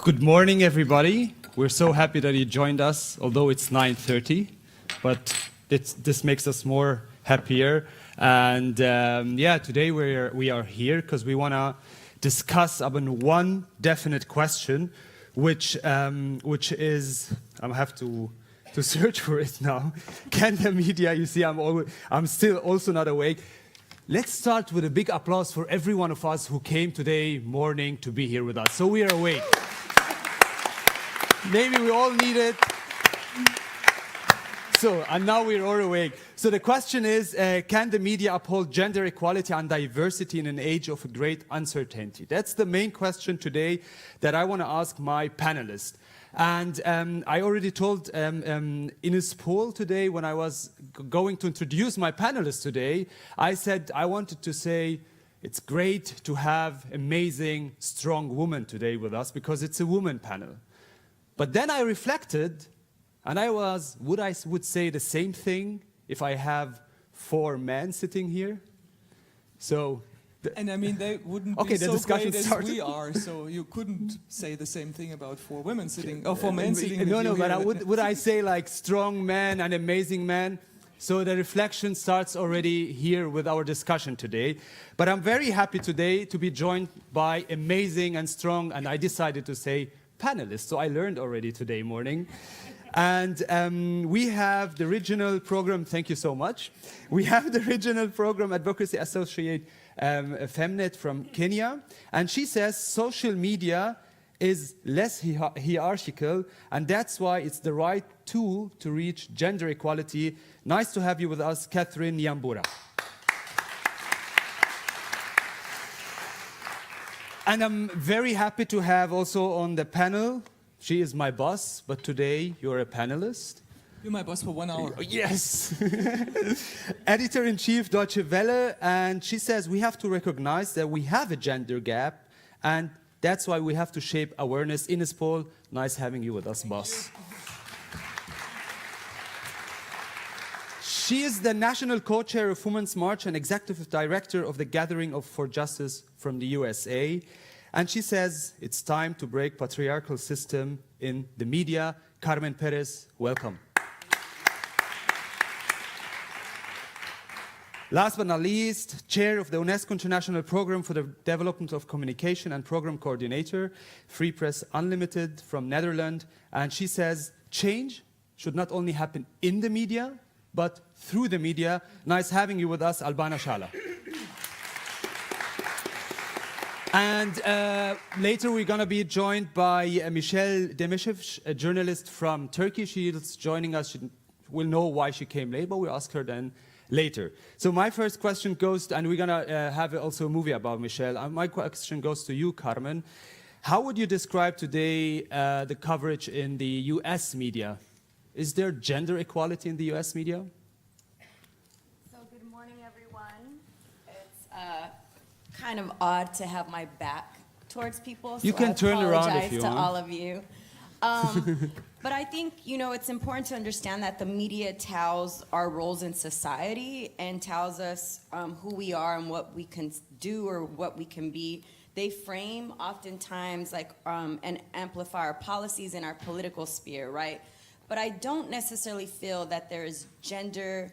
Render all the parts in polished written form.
Good morning, everybody. We're so happy that you joined us, although it's 9:30, but this makes us more happier. And today we are here because we want to discuss about one definite question, which is I have to search for it now. Can the media? You see, I'm still also not awake. Let's start with a big applause for every one of us who came today morning to be here with us. So we are awake. Maybe we all need it. So, and now we're all awake. So the question is, can the media uphold gender equality and diversity in an age of great uncertainty? That's the main question today that I want to ask my panelists. And I already told Ines Paul today when I was going to introduce my panelists today, I said I wanted to say it's great to have amazing, strong women today with us because it's a women panel. But then I reflected, and I would say the same thing if I have 4 men sitting here. So, and I mean, they wouldn't be so great as we are, so you couldn't say the same thing about 4 women sitting, or 4 men sitting. No, but would I say like strong men and amazing men? So the reflection starts already here with our discussion today. But I'm very happy today to be joined by amazing and strong, and I decided to say panelists. So I learned already today morning. And we have the regional program, thank you so much. We have the regional program advocacy associate Femnet from Kenya. And she says social media is less hierarchical, and that's why it's the right tool to reach gender equality. Nice to have you with us, Catherine Nyambura. And I'm very happy to have also on the panel, she is my boss, but today you're a panelist. You're my boss for 1 hour. Yes. Editor-in-chief Deutsche Welle, and she says we have to recognize that we have a gender gap, and that's why we have to shape awareness. Ines Paul, nice having you with us, boss. She is the national co-chair of Women's March and executive director of the Gathering for Justice from the USA. And she says it's time to break patriarchal system in the media. Carmen Perez, welcome. Last but not least, chair of the UNESCO International Program for the Development of Communication and program coordinator, Free Press Unlimited from Netherlands. And she says change should not only happen in the media, but through the media. Nice having you with us, Albana Shala. And later we're going to be joined by Michelle Demishev, a journalist from Turkey. She's joining us. She will know why she came late, but we'll ask her then later. So my first question goes, and we're going to have also a movie about Michelle. My question goes to you, Carmen. How would you describe today the coverage in the US media? Is there gender equality in the US media? So good morning, everyone. It's kind of odd to have my back towards people, so you can turn around if you want. want. All of you. But I think, it's important to understand that the media tells our roles in society and tells us who we are and what we can do or what we can be. They frame oftentimes and amplify our policies in our political sphere, right? But I don't necessarily feel that there is gender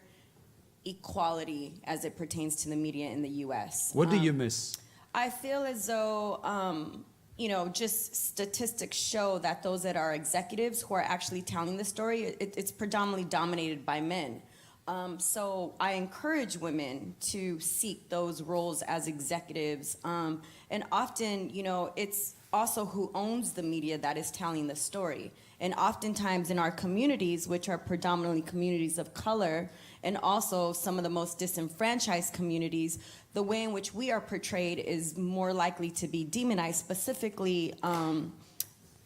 equality as it pertains to the media in the U.S. What do you miss? I feel as though, just statistics show that those that are executives who are actually telling the story, it's predominantly dominated by men. So I encourage women to seek those roles as executives. And often, it's also who owns the media that is telling the story. And oftentimes in our communities, which are predominantly communities of color, and also some of the most disenfranchised communities, the way in which we are portrayed is more likely to be demonized, specifically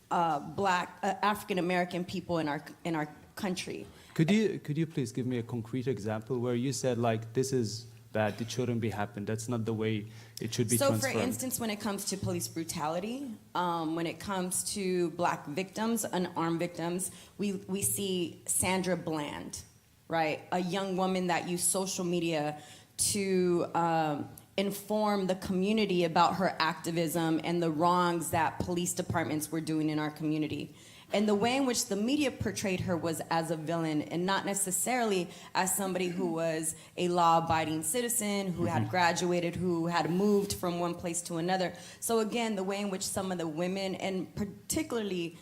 Black, African-American people in our country. Could you please give me a concrete example where you said, like, this is bad, it shouldn't be happened, that's not the way it should be transformed? So for instance, when it comes to police brutality, when it comes to Black victims, unarmed victims, we see Sandra Bland, right? A young woman that used social media to inform the community about her activism and the wrongs that police departments were doing in our community. And the way in which the media portrayed her was as a villain and not necessarily as somebody who was a law-abiding citizen, who had graduated, who had moved from one place to another. So again, the way in which some of the women, and particularly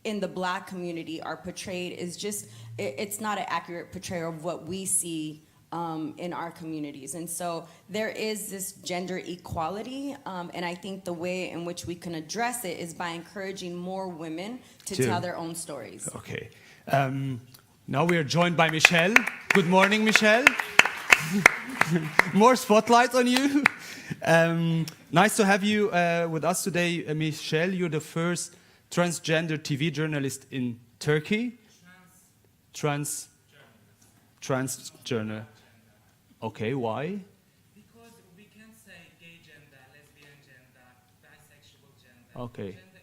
in the Black community, are portrayed is just, it's not an accurate portrayal of what we see in our communities. And so there is this gender equality, and I think the way in which we can address it is by encouraging more women to tell their own stories. Okay. Now we are joined by Michelle. Good morning, Michelle. More spotlights on you. Nice to have you with us today, Michelle. You're the first transgender TV journalist in Turkey. Transgender. Okay, why? Because we can say gay gender, lesbian gender, bisexual gender. Okay. Gender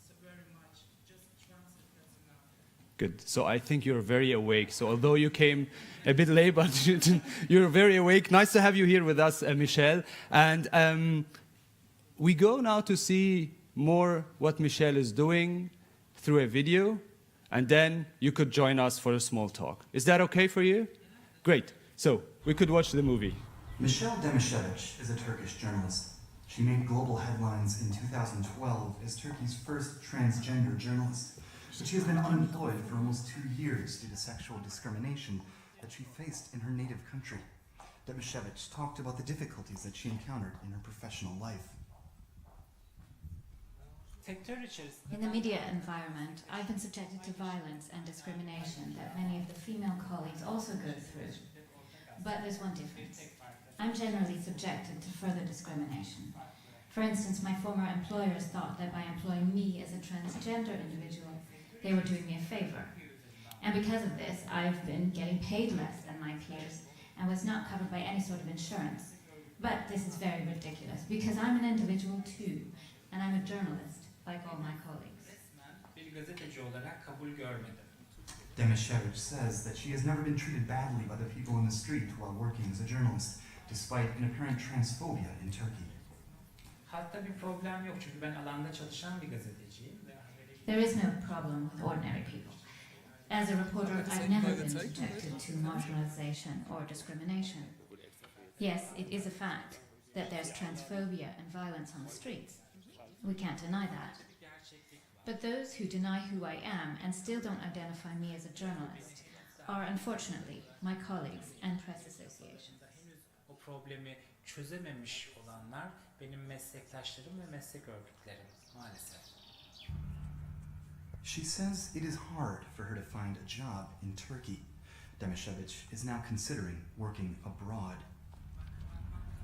is very much just trans, that's enough. Good. So I think you're very awake. So although you came a bit late, but you're very awake. Nice to have you here with us, Michelle. And we go now to see more what Michelle is doing through a video. And then you could join us for a small talk. Is that okay for you? Great. So we could watch the movie. Michelle Demircic is a Turkish journalist. She made global headlines in 2012 as Turkey's first transgender journalist. But she has been unemployed for almost 2 years due to sexual discrimination that she faced in her native country. Demircic talked about the difficulties that she encountered in her professional life. In the media environment, I've been subjected to violence and discrimination that many of the female colleagues also go through. But there's one difference. I'm generally subjected to further discrimination. For instance, my former employers thought that by employing me as a transgender individual, they were doing me a favor. And because of this, I've been getting paid less than my peers and was not covered by any sort of insurance. But this is very ridiculous because I'm an individual too, and I'm a journalist, like all my colleagues. Demircic says that she has never been treated badly by the people in the street while working as a journalist, despite an apparent transphobia in Turkey. There is no problem with ordinary people. As a reporter, I've never been subjected to marginalization or discrimination. Yes, it is a fact that there's transphobia and violence on the streets. We can't deny that. But those who deny who I am and still don't identify me as a journalist are, unfortunately, my colleagues and press associations. O problemi çözememiş olanlar benim meslektaşlarım ve meslek örgütlerim maalesef. She says it is hard for her to find a job in Turkey. Demircic is now considering working abroad.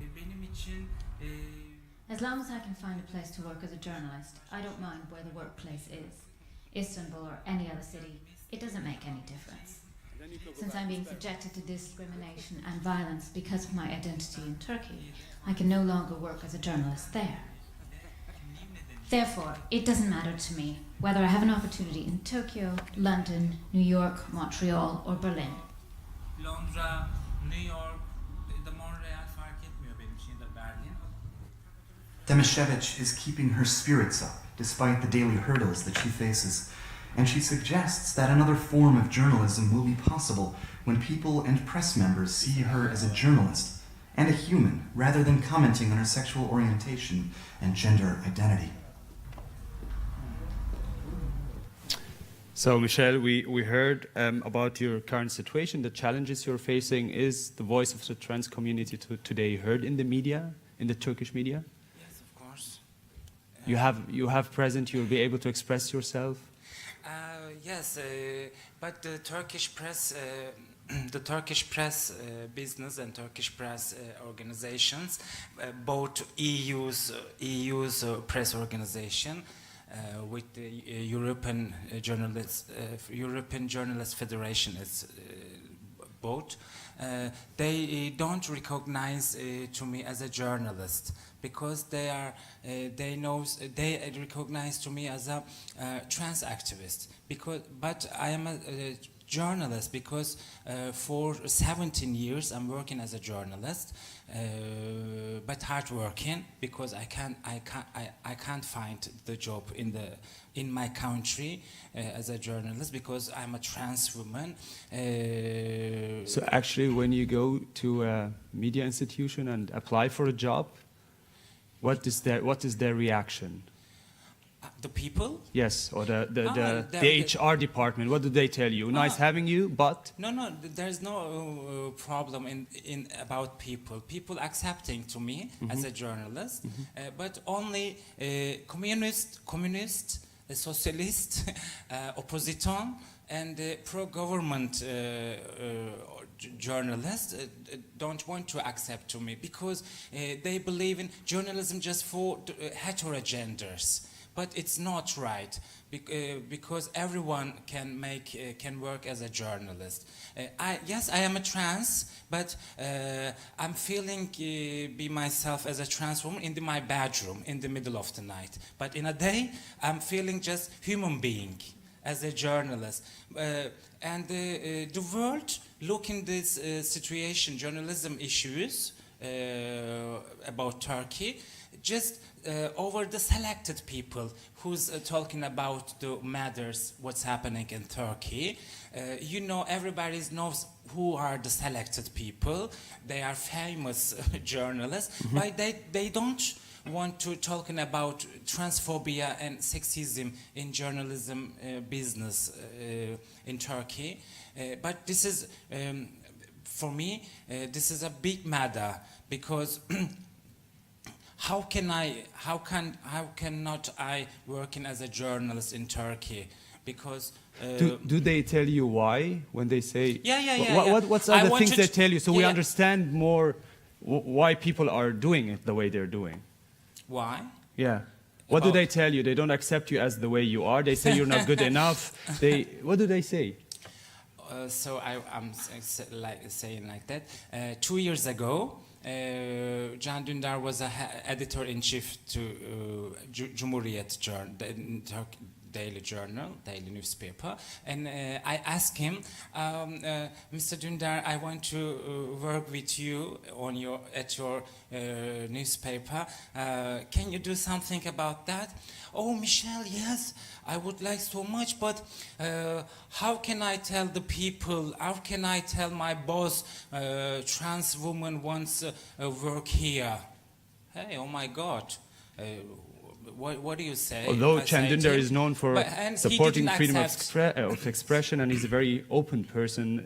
Benim için As long as I can find a place to work as a journalist, I don't mind where the workplace is. Istanbul or any other city, it doesn't make any difference. Since I'm being subjected to discrimination and violence because of my identity in Turkey, I can no longer work as a journalist there. Therefore, it doesn't matter to me whether I have an opportunity in Tokyo, London, New York, Montreal, or Berlin. Londra, New York, da Montreal fark etmiyor benim için ya da Berlin. Demircic is keeping her spirits up despite the daily hurdles that she faces, and she suggests that another form of journalism will be possible when people and press members see her as a journalist and a human rather than commenting on her sexual orientation and gender identity. So, Michelle, we heard about your current situation, the challenges you're facing. Is the voice of the trans community today heard in the media, in the Turkish media? Yes, of course. You have present, you'll be able to express yourself? Yes, but the Turkish press, the Turkish press business and Turkish press organizations, both EU's press organization, with the European Journalist Federation, is both. They don't recognize to me as a journalist because they recognize to me as a trans activist. But I am a journalist because for 17 years I'm working as a journalist, but hard working because I can't find the job in my country as a journalist because I'm a trans woman. So actually, when you go to a media institution and apply for a job, what is their reaction? The people? Yes, or the HR department. What do they tell you? Nice having you, but no. There's no problem in about people. People accepting to me as a journalist, but only communist, socialist, opposition, and pro-government journalists don't want to accept to me because they believe in journalism just for heterogenders. But it's not right because everyone can work as a journalist. Yes, I am a trans, but I'm feeling be myself as a trans woman in my bedroom in the middle of the night. But in a day, I'm feeling just human being as a journalist. And the world look in this situation, journalism issues about Turkey, just over the selected people who's talking about the matters, what's happening in Turkey. You know, everybody knows who are the selected people. They are famous journalists, but they don't want to talking about transphobia and sexism in journalism business in Turkey. But this is, for me, this is a big matter because how cannot I working as a journalist in Turkey? Because do they tell you why when they say? Yeah. What's other things they tell you so we understand more why people are doing it the way they're doing? Why? Yeah. What do they tell you? They don't accept you as the way you are. They say you're not good enough. What do they say? So I'm saying like that. 2 years ago, Can Dündar was editor-in-chief to Cumhuriyet daily journal, daily newspaper, and I asked him, Mr. Dündar, I want to work with you at your newspaper. Can you do something about that? Oh, Michel, yes, I would like so much, but how can I tell the people? How can I tell my boss, trans woman wants work here? Hey, oh my God. What do you say? Although Can Dündar is known for supporting freedom of expression and he's a very open person.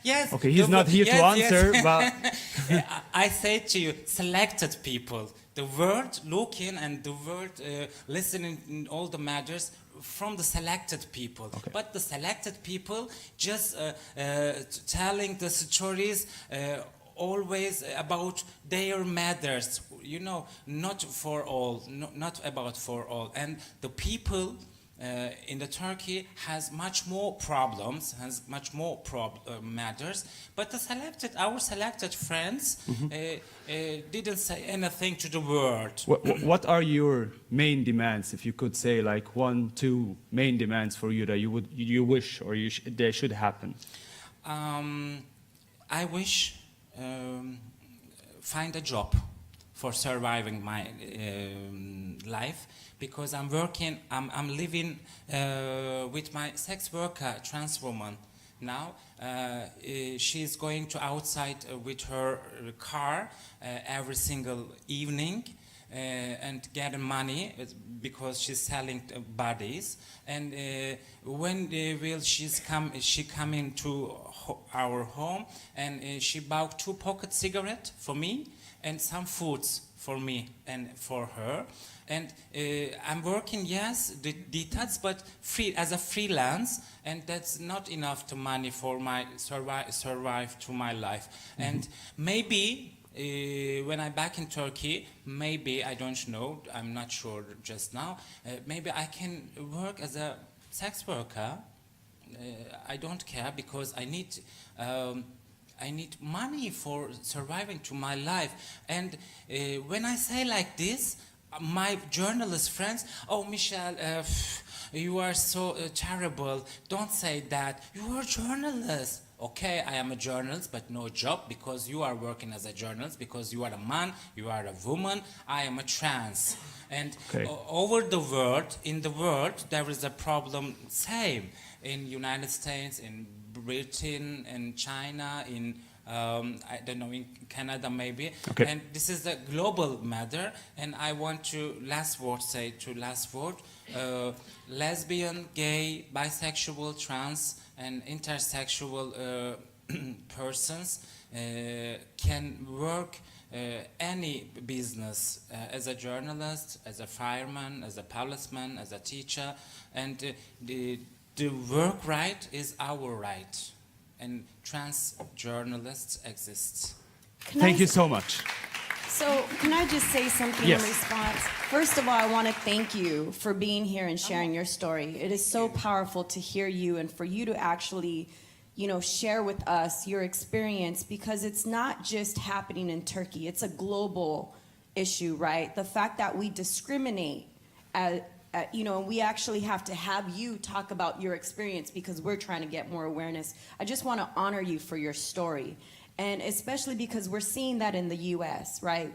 Yes. Okay, he's not here to answer, but I say to you, selected people. The world looking and the world listening in all the matters from the selected people. Okay. But the selected people just telling the stories always about their matters, you know, not for all, not about for all. And the people in the Turkey has much more problems, has much more matters. But our selected friends didn't say anything to the world. What are your main demands, if you could say like 1, 2 main demands for you that you wish or they should happen? I wish find a job for surviving my life because I'm working, I'm living with my sex worker, trans woman. Now she's going to outside with her car every single evening and getting money because she's selling bodies. And when she come into our home and she bought 2 pocket cigarettes for me and some foods for me and for her. And I'm working, yes, the details, but as a freelance, and that's not enough to money for my survive to my life. And maybe when I'm back in Turkey, maybe, I don't know, I'm not sure just now, maybe I can work as a sex worker. I don't care because I need money for surviving to my life. And when I say like this, my journalist friends, oh, Michelle, you are so terrible. Don't say that. You are a journalist. Okay, I am a journalist, but no job, because you are working as a journalist, because you are a man, you are a woman, I am a trans. And over the world, in the world, there is a problem, same, in United States, in Britain, in China, in I don't know, in Canada maybe. Okay. And this is a global matter, and I want to last word, lesbian, gay, bisexual, trans, and intersexual persons can work any business as a journalist, as a fireman, as a policeman, as a teacher, and the work right is our right, and trans journalists exist. Thank you so much. So can I just say something Yes. in response? First of all, I want to thank you for being here and sharing your story. It is so powerful to hear you and for you to actually, share with us your experience, because it's not just happening in Turkey. It's a global issue, right? The fact that we discriminate, we actually have to have you talk about your experience because we're trying to get more awareness. I just want to honor you for your story. And especially because we're seeing that in the U.S., right?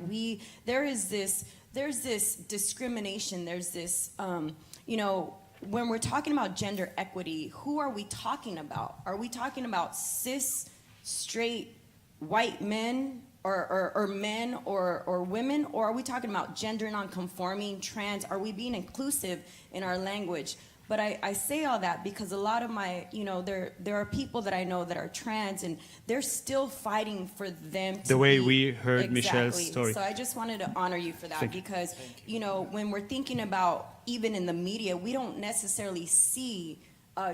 There's this discrimination. There's this, when we're talking about gender equity, who are we talking about? Are we talking about cis, straight, white men, or men, or women? Or are we talking about gender non-conforming, trans? Are we being inclusive in our language? But I say all that because a lot of my, there are people that I know that are trans, and they're still fighting for them to The way be, we heard exactly. Michelle's story. So I just wanted to honor you for that. Thank you. Because, when we're thinking about, even in the media, we don't necessarily see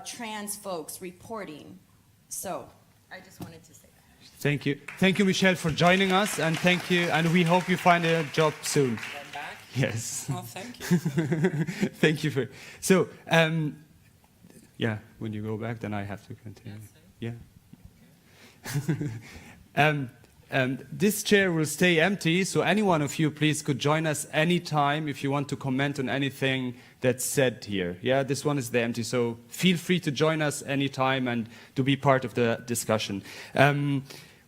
trans folks reporting. So I just wanted to say that. Thank you. Thank you, Michelle, for joining us, and thank you, and we hope you find a job soon. Come back? Yes. Oh, thank you. Thank you for. So, when you go back, then I have to continue. Yeah. This chair will stay empty, so any one of you, please, could join us anytime if you want to comment on anything that's said here. Yeah, this one is the empty, so feel free to join us anytime and to be part of the discussion.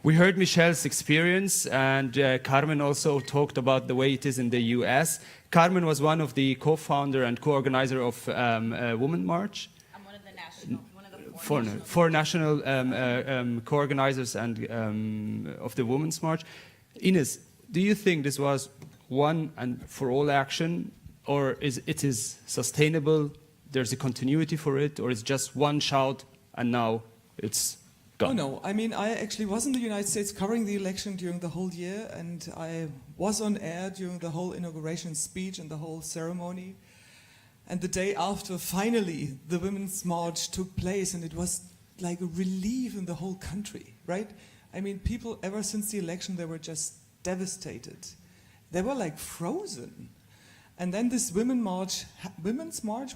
We heard Michelle's experience, and Carmen also talked about the way it is in the US. Carmen was one of the co-founder and co-organizer of Women March. I'm one of the four national co-organizers and of the Women's March. Ines, do you think this was one and for all action, or it is sustainable? There's a continuity for it, or it's just one shout and now it's gone? Oh no, I mean, I actually was in the United States covering the election during the whole year, and I was on air during the whole inauguration speech and the whole ceremony. And the day after, finally, the Women's March took place, and it was like a relief in the whole country, right? I mean, people, ever since the election, they were just devastated. They were like frozen. And then this Women's March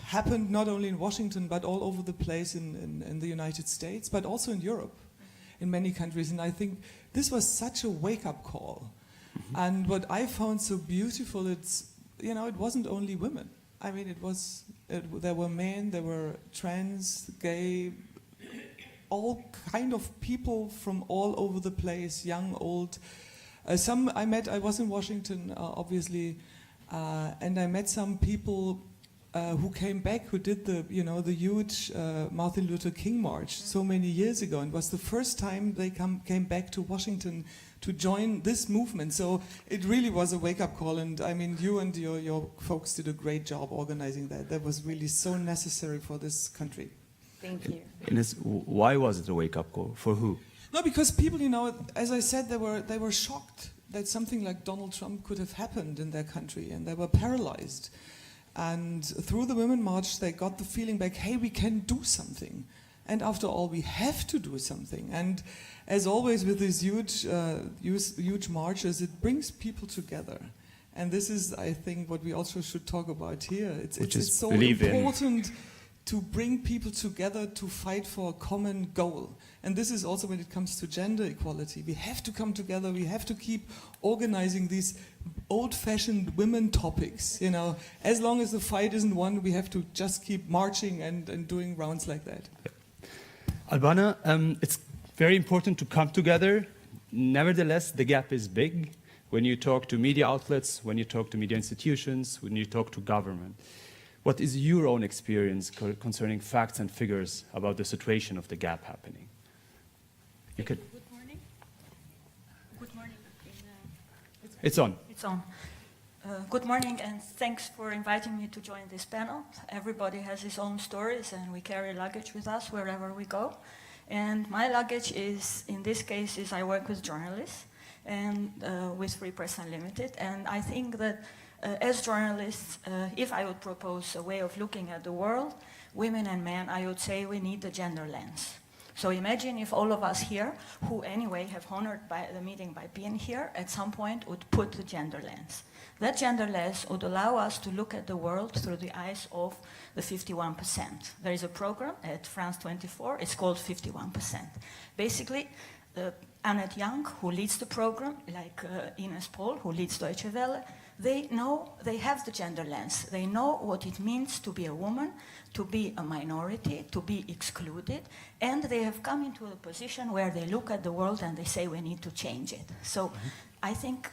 happened not only in Washington, but all over the place in the United States, but also in Europe, in many countries. And I think this was such a wake-up call. Mm-hmm. And what I found so beautiful, it wasn't only women. I mean, there were men, there were trans, gay, all kind of people from all over the place, young, old. Some I met, I was in Washington, obviously, and I met some people who came back, who did the huge Martin Luther King March so many years ago, and it was the first time they came back to Washington to join this movement. So it really was a wake-up call, and I mean, you and your folks did a great job organizing that. That was really so necessary for this country. Thank you. Ines, why was it a wake-up call? For who? No, because people, as I said, they were shocked that something like Donald Trump could have happened in their country, and they were paralyzed. And through the Women's March, they got the feeling back, hey, we can do something. And after all, we have to do something. And as always with these huge marches, it brings people together. And this is, I think, what we also should talk about here. It's so important to bring people together to fight for a common goal. And this is also when it comes to gender equality. We have to come together, we have to keep organizing these old-fashioned women topics. You know, as long as the fight isn't won, we have to just keep marching and doing rounds like that. Albana, it's very important to come together. Nevertheless, the gap is big when you talk to media outlets, when you talk to media institutions, when you talk to government. What is your own experience concerning facts and figures about the situation of the gap happening? You could. Good morning. Good morning. It's on. It's on. Good morning, and thanks for inviting me to join this panel. Everybody has his own stories, and we carry luggage with us wherever we go. And my luggage is, in this case, I work with journalists and with Free Press Unlimited. And I think that as journalists, if I would propose a way of looking at the world, women and men, I would say we need the gender lens. So imagine if all of us here, who anyway have honored by the meeting by being here, at some point would put the gender lens. That gender lens would allow us to look at the world through the eyes of the 51%. There is a program at France 24, it's called 51%. Basically, Annette Young, who leads the program, like Ines Paul, who leads Deutsche Welle, they know, they have the gender lens. They know what it means to be a woman, to be a minority, to be excluded, and they have come into a position where they look at the world and they say we need to change it. So I think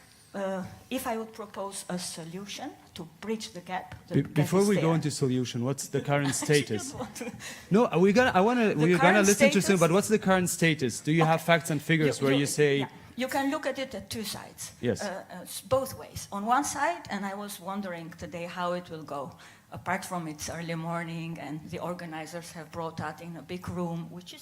if I would propose a solution to bridge the gap, before we go into solution, what's the current status? No, we're gonna listen to soon. But what's the current status? Do you have facts and figures where you say? Yeah. You can look at it at two sides. Yes. Both ways. On one side, and I was wondering today how it will go. Apart from its early morning, and the organizers have brought out in a big room, which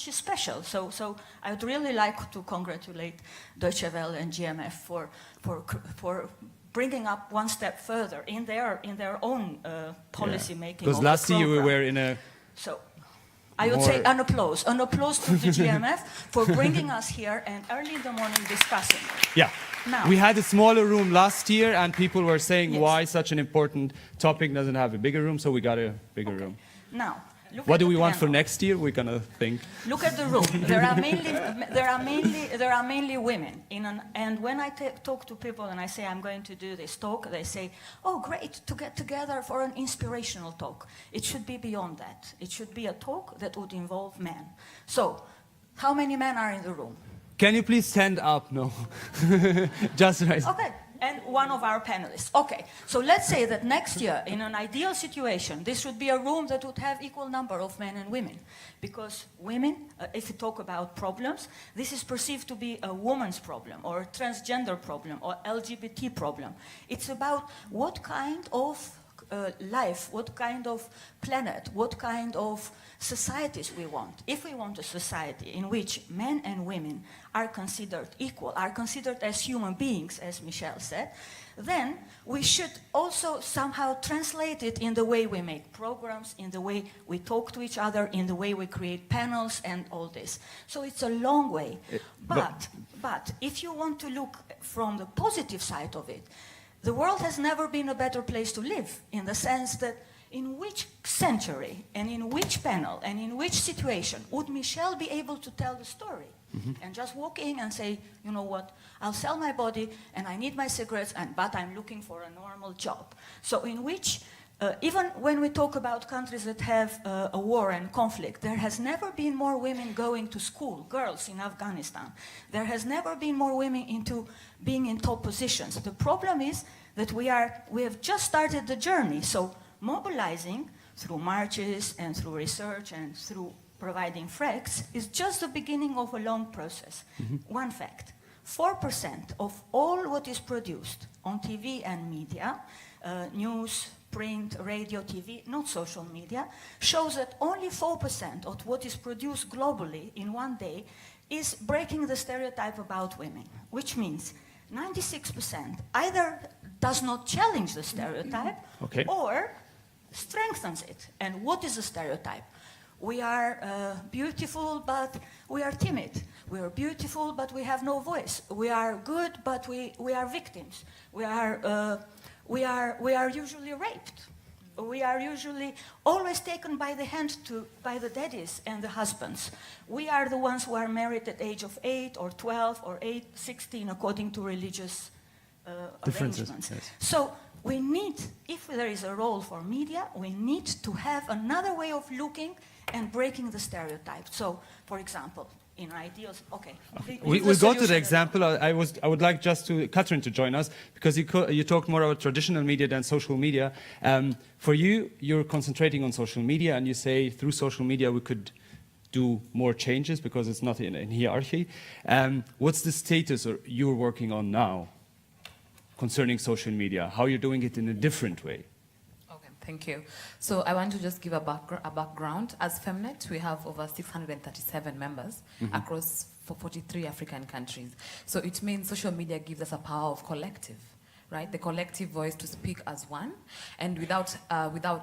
is special. So I would really like to congratulate Deutsche Welle and GMF for bringing up one step further in their own policy making. Because last year we were in a. So I would say an applause to the GMF for bringing us here and early in the morning discussing it. Yeah. Now, we had a smaller room last year, and people were saying yes. why such an important topic doesn't have a bigger room, so we got a bigger room. Now, look what at do the we want for panel. next year? We're gonna think. Look at the room. There are mainly women. And when I talk to people and I say I'm going to do this talk, they say, "Oh, great to get together for an inspirational talk." It should be beyond that. It should be a talk that would involve men. So, how many men are in the room? Can you please stand up? No, just right. Okay. And one of our panelists. Okay, so let's say that next year, in an ideal situation, this would be a room that would have equal number of men and women. Because women, if you talk about problems, this is perceived to be a woman's problem, or a transgender problem, or LGBT problem. It's about what kind of life, what kind of planet, what kind of societies we want. If we want a society in which men and women are considered equal, are considered as human beings, as Michelle said, then we should also somehow translate it in the way we make programs, in the way we talk to each other, in the way we create panels and all this. So it's a long way. But if you want to look from the positive side of it, the world has never been a better place to live, in the sense that in which century and in which panel and in which situation would Michelle be able to tell the story? Mm-hmm. And just walk in and say, you know what, I'll sell my body and I need my cigarettes, but I'm looking for a normal job. So in which, even when we talk about countries that have a war and conflict, there has never been more women going to school, girls in Afghanistan. There has never been more women into being in top positions. The problem is that we have just started the journey. So mobilizing through marches and through research and through providing facts is just the beginning of a long process. Mm-hmm. One fact, 4% of all what is produced on TV and media, news, print, radio, TV, not social media, shows that only 4% of what is produced globally in one day is breaking the stereotype about women, which means 96% either does not challenge the stereotype or strengthens it. And what is a stereotype? We are beautiful, but we are timid. We are beautiful, but we have no voice. We are good, but we are victims. We are usually raped. we are usually always taken by the hand by the daddies and the husbands. We are the ones who are married at the age of 8 or 12 or 16 according to religious Differences, arrangements. yes. So we need, if there is a role for media, we need to have another way of looking and breaking the stereotype. So, for example, in ideals, okay. We'll go to the example. I would like just to Catherine to join us because you talked more about traditional media than social media. For you, you're concentrating on social media, and you say through social media we could do more changes because it's not in hierarchy. What's the status you're working on now concerning social media? How you're doing it in a different way? Thank you. So I want to just give a background. As Femnet, we have over 637 members across 43 African countries. So it means social media gives us a power of collective, right? The collective voice to speak as one, and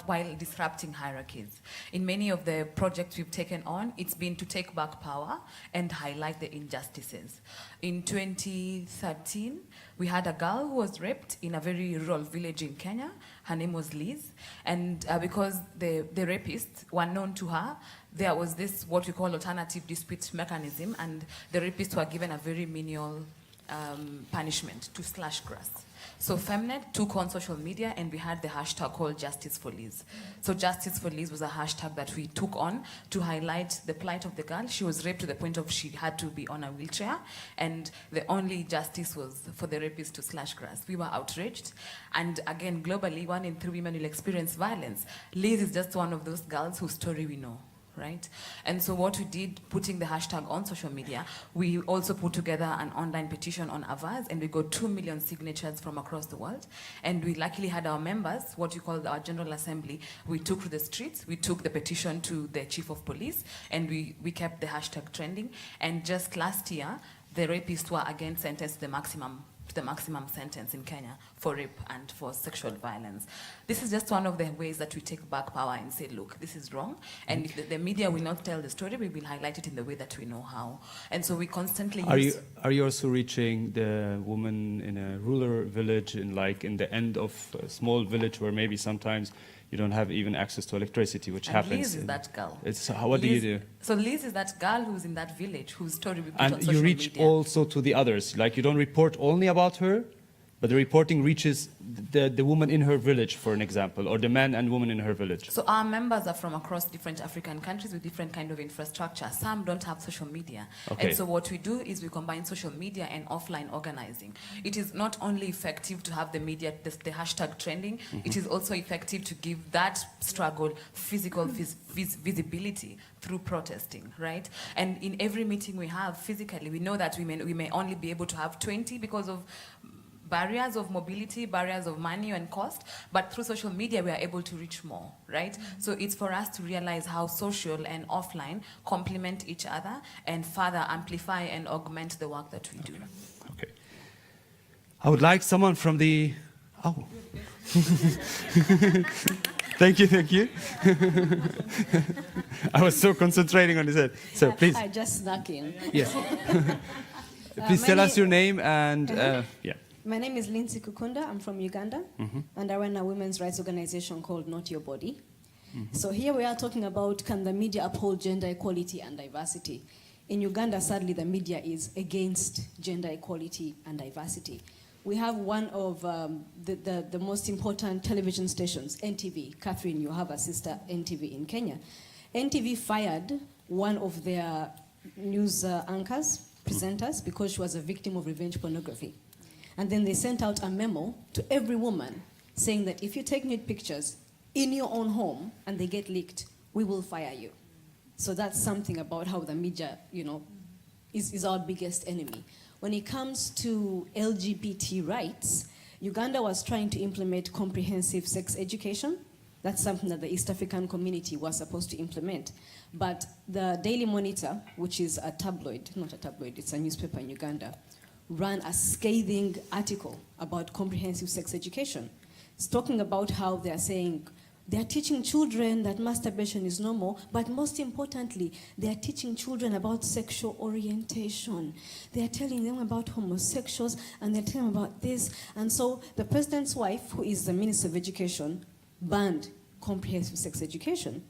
while disrupting hierarchies. In many of the projects we've taken on, it's been to take back power and highlight the injustices. In 2013, we had a girl who was raped in a very rural village in Kenya. Her name was Liz. And because the rapists were known to her, there was this, what we call alternative dispute mechanism, and the rapists were given a very menial punishment to slash grass. So Femnet took on social media, and we had the hashtag called Justice for Liz. So Justice for Liz was a hashtag that we took on to highlight the plight of the girl. She was raped to the point of she had to be on a wheelchair, and the only justice was for the rapist to slash grass. We were outraged. And again, globally, 1 in 3 women will experience violence. Liz is just one of those girls whose story we know. Right? And so what we did, putting the hashtag on social media, we also put together an online petition on Avaz, and we got 2 million signatures from across the world. And we luckily had our members, what we call our General Assembly, we took to the streets, we took the petition to the Chief of Police, and we kept the hashtag trending. And just last year, the rapists were again sentenced to the maximum sentence in Kenya for rape and for sexual violence. This is just one of the ways that we take back power and say, look, this is wrong. And if the media will not tell the story, we will highlight it in the way that we know how. And so we constantly Are you also reaching the woman in a rural village, in the end of a small village where maybe sometimes you don't have even access to electricity, which happens? Liz is that girl. What do you do? So Liz is that girl who's in that village, whose story we put And on social you reach media. also to the others. Like, you don't report only about her, but the reporting reaches the woman in her village, for an example, or the man and woman in her village. So our members are from across different African countries with different kind of infrastructure. Some don't have social media. Okay. And so what we do is we combine social media and offline organizing. It is not only effective to have the media, the hashtag trending, it is also effective to give that struggle physical visibility through protesting, right? And in every meeting we have physically, we know that we may only be able to have 20 because of barriers of mobility, barriers of money and cost, but through social media we are able to reach more, right? So it's for us to realize how social and offline complement each other and further amplify and augment the work that we do. Okay. I would like someone from the... Oh. Thank you. I was so concentrating on this head. So please. I just snuck in. Yes. Please tell us your name and... yeah. My name is Lindsay Kukunda. I'm from Uganda, and I run a women's rights organization called Not Your Body. So here we are talking about, can the media uphold gender equality and diversity? In Uganda, sadly, the media is against gender equality and diversity. We have one of the most important television stations, NTV. Catherine, you have a sister, NTV, in Kenya. NTV fired one of their news anchors, presenters, because she was a victim of revenge pornography. And then they sent out a memo to every woman saying that if you take nude pictures in your own home and they get leaked, we will fire you. So that's something about how the media, is our biggest enemy. When it comes to LGBT rights, Uganda was trying to implement comprehensive sex education. That's something that the East African community was supposed to implement. But the Daily Monitor, which is a tabloid, not a tabloid, it's a newspaper in Uganda, ran a scathing article about comprehensive sex education. It's talking about how they're saying they're teaching children that masturbation is normal, but most importantly, they're teaching children about sexual orientation. They're telling them about homosexuals, and they're telling them about this. And so the president's wife, who is the Minister of Education, banned comprehensive sex education.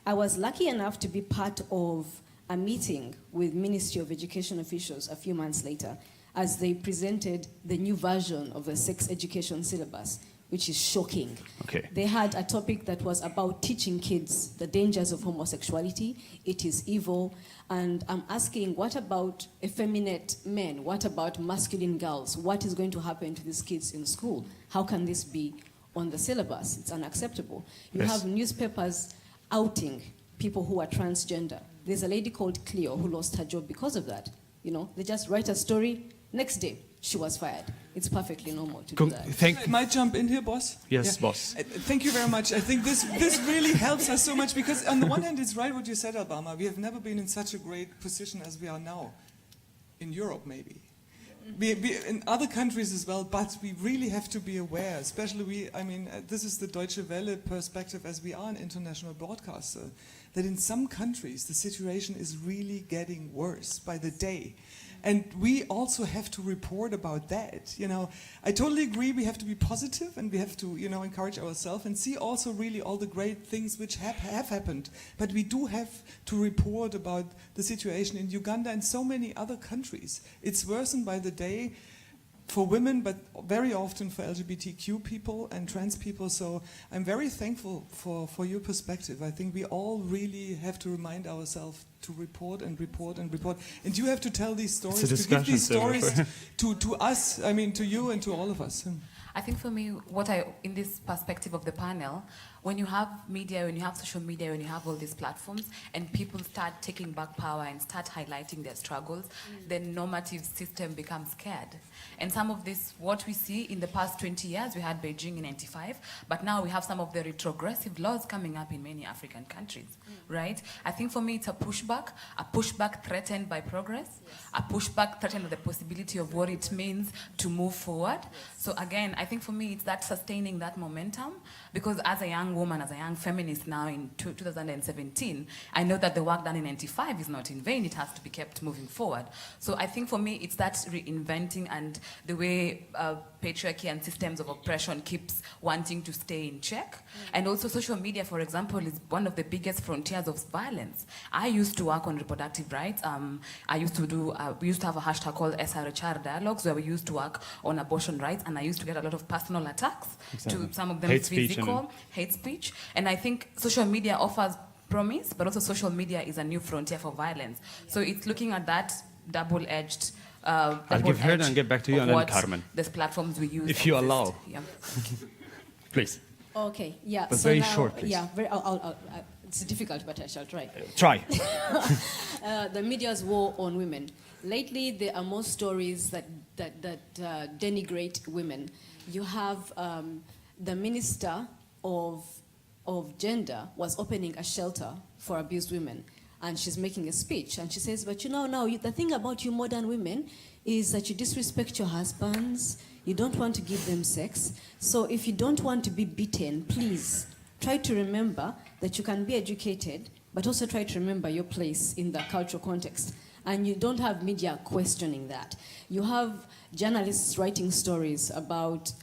I was lucky enough to be part of a meeting with Ministry of Education officials a few months later as they presented the new version of the sex education syllabus, which is shocking. Okay. They had a topic that was about teaching kids the dangers of homosexuality. It is evil. And I'm asking, what about effeminate men? What about masculine girls? What is going to happen to these kids in school? How can this be on the syllabus? It's unacceptable. You Yes. have newspapers outing people who are transgender. There's a lady called Cleo who lost her job because of that. You know, they just write a story, next day she was fired. It's perfectly normal to do that. Thank Might I jump in here, boss? Yes, boss. Thank you very much. I think this really helps us so much because on the one hand, it's right what you said, Alabama. We have never been in such a great position as we are now. In Europe, maybe. We in other countries as well, but we really have to be aware, especially this is the Deutsche Welle perspective as we are an international broadcaster, that in some countries the situation is really getting worse by the day. And we also have to report about that. You know, I totally agree. We have to be positive, and we have to, encourage ourselves and see also really all the great things which have happened. But we do have to report about the situation in Uganda and so many other countries. It's worsened by the day for women, but very often for LGBTQ people and trans people. So I'm very thankful for your perspective. I think we all really have to remind ourselves to report and report and report. And you have to tell these stories, to give these stories to us, to you and to all of us. I think for me, in this perspective of the panel, when you have media, when you have social media, when you have all these platforms, and people start taking back power and start highlighting their struggles, the normative system becomes scared. And some of this, what we see in the past 20 years, we had Beijing in 95, but now we have some of the retrogressive laws coming up in many African countries, right? I think for me, it's a pushback threatened by progress, a pushback threatened with the possibility of what it means to move forward. So again, I think for me, it's that sustaining that momentum, because as a young woman, as a young feminist now in 2017, I know that the work done in 95 is not in vain. It has to be kept moving forward. So I think for me, it's that reinventing and the way patriarchy and systems of oppression keeps wanting to stay in check. And also social media, for example, is one of the biggest frontiers of violence. I used to work on reproductive rights. We used to have a hashtag called SRHR Dialogues, where we used to work on abortion rights, and I used to get a lot of personal attacks, to some of them physical, hate speech. And I think social media offers promise, but also social media is a new frontier for violence. So it's looking at that double-edged I'll give her and get back to you, and then Carmen. These platforms we use. If you exist. allow. Yeah. Please. Okay, yeah. But so very now, short, please. Yeah, it's difficult, but I shall try. Try. The media's war on women. Lately, there are more stories that denigrate women. You have the Minister of Gender was opening a shelter for abused women. And she's making a speech, and she says, but the thing about you modern women is that you disrespect your husbands, you don't want to give them sex, so if you don't want to be beaten, please try to remember that you can be educated, but also try to remember your place in the cultural context. And you don't have media questioning that. You have journalists writing stories about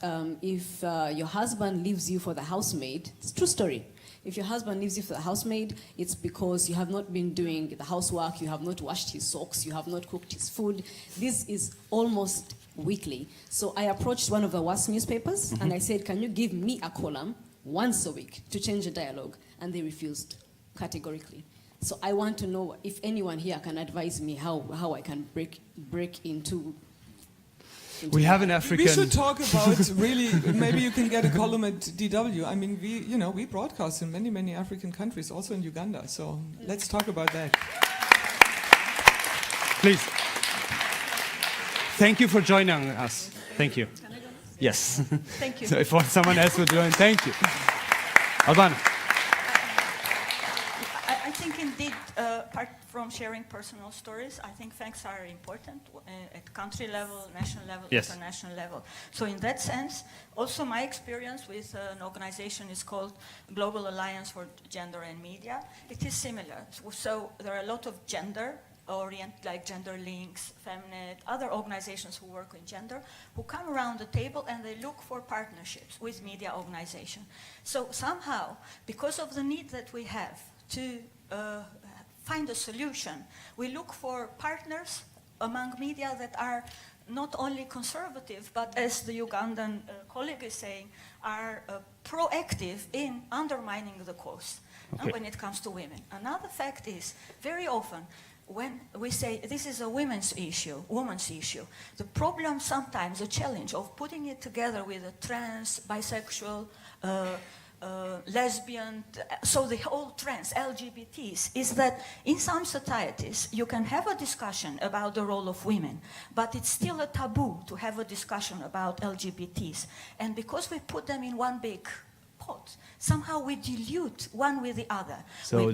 if your husband leaves you for the housemaid. It's a true story. If your husband leaves you for the housemaid, it's because you have not been doing the housework, you have not washed his socks, you have not cooked his food. This is almost weekly. So I approached one of the worst newspapers, and I said, can you give me a column once a week to change the dialogue? And they refused categorically. So I want to know if anyone here can advise me how I can break into We have an African... We should talk about really, maybe you can get a column at DW. I mean, we broadcast in many, many African countries, also in Uganda. So let's talk about that. Please. Thank you for joining us. Thank you. Can I go next? Yes. Thank you. So if someone else would join, thank you. Albano. I think indeed, apart from sharing personal stories, I think facts are important at country level, national level, Yes. international level. So in that sense, also my experience with an organization is called Global Alliance for Gender and Media. It is similar. So there are a lot of gender like Gender Links, Femnet, other organizations who work in gender, who come around the table and they look for partnerships with media organizations. So somehow, because of the need that we have to find a solution, we look for partners among media that are not only conservative, but as the Ugandan colleague is saying, are proactive in undermining the cause when it comes to women. Another fact is, very often, when we say this is a women's issue, the problem sometimes, the challenge of putting it together with a trans, bisexual, lesbian, so the whole trans, LGBTs, is that in some societies you can have a discussion about the role of women, but it's still a taboo to have a discussion about LGBTs. And because we put them in one big pot, somehow we dilute one with the other. So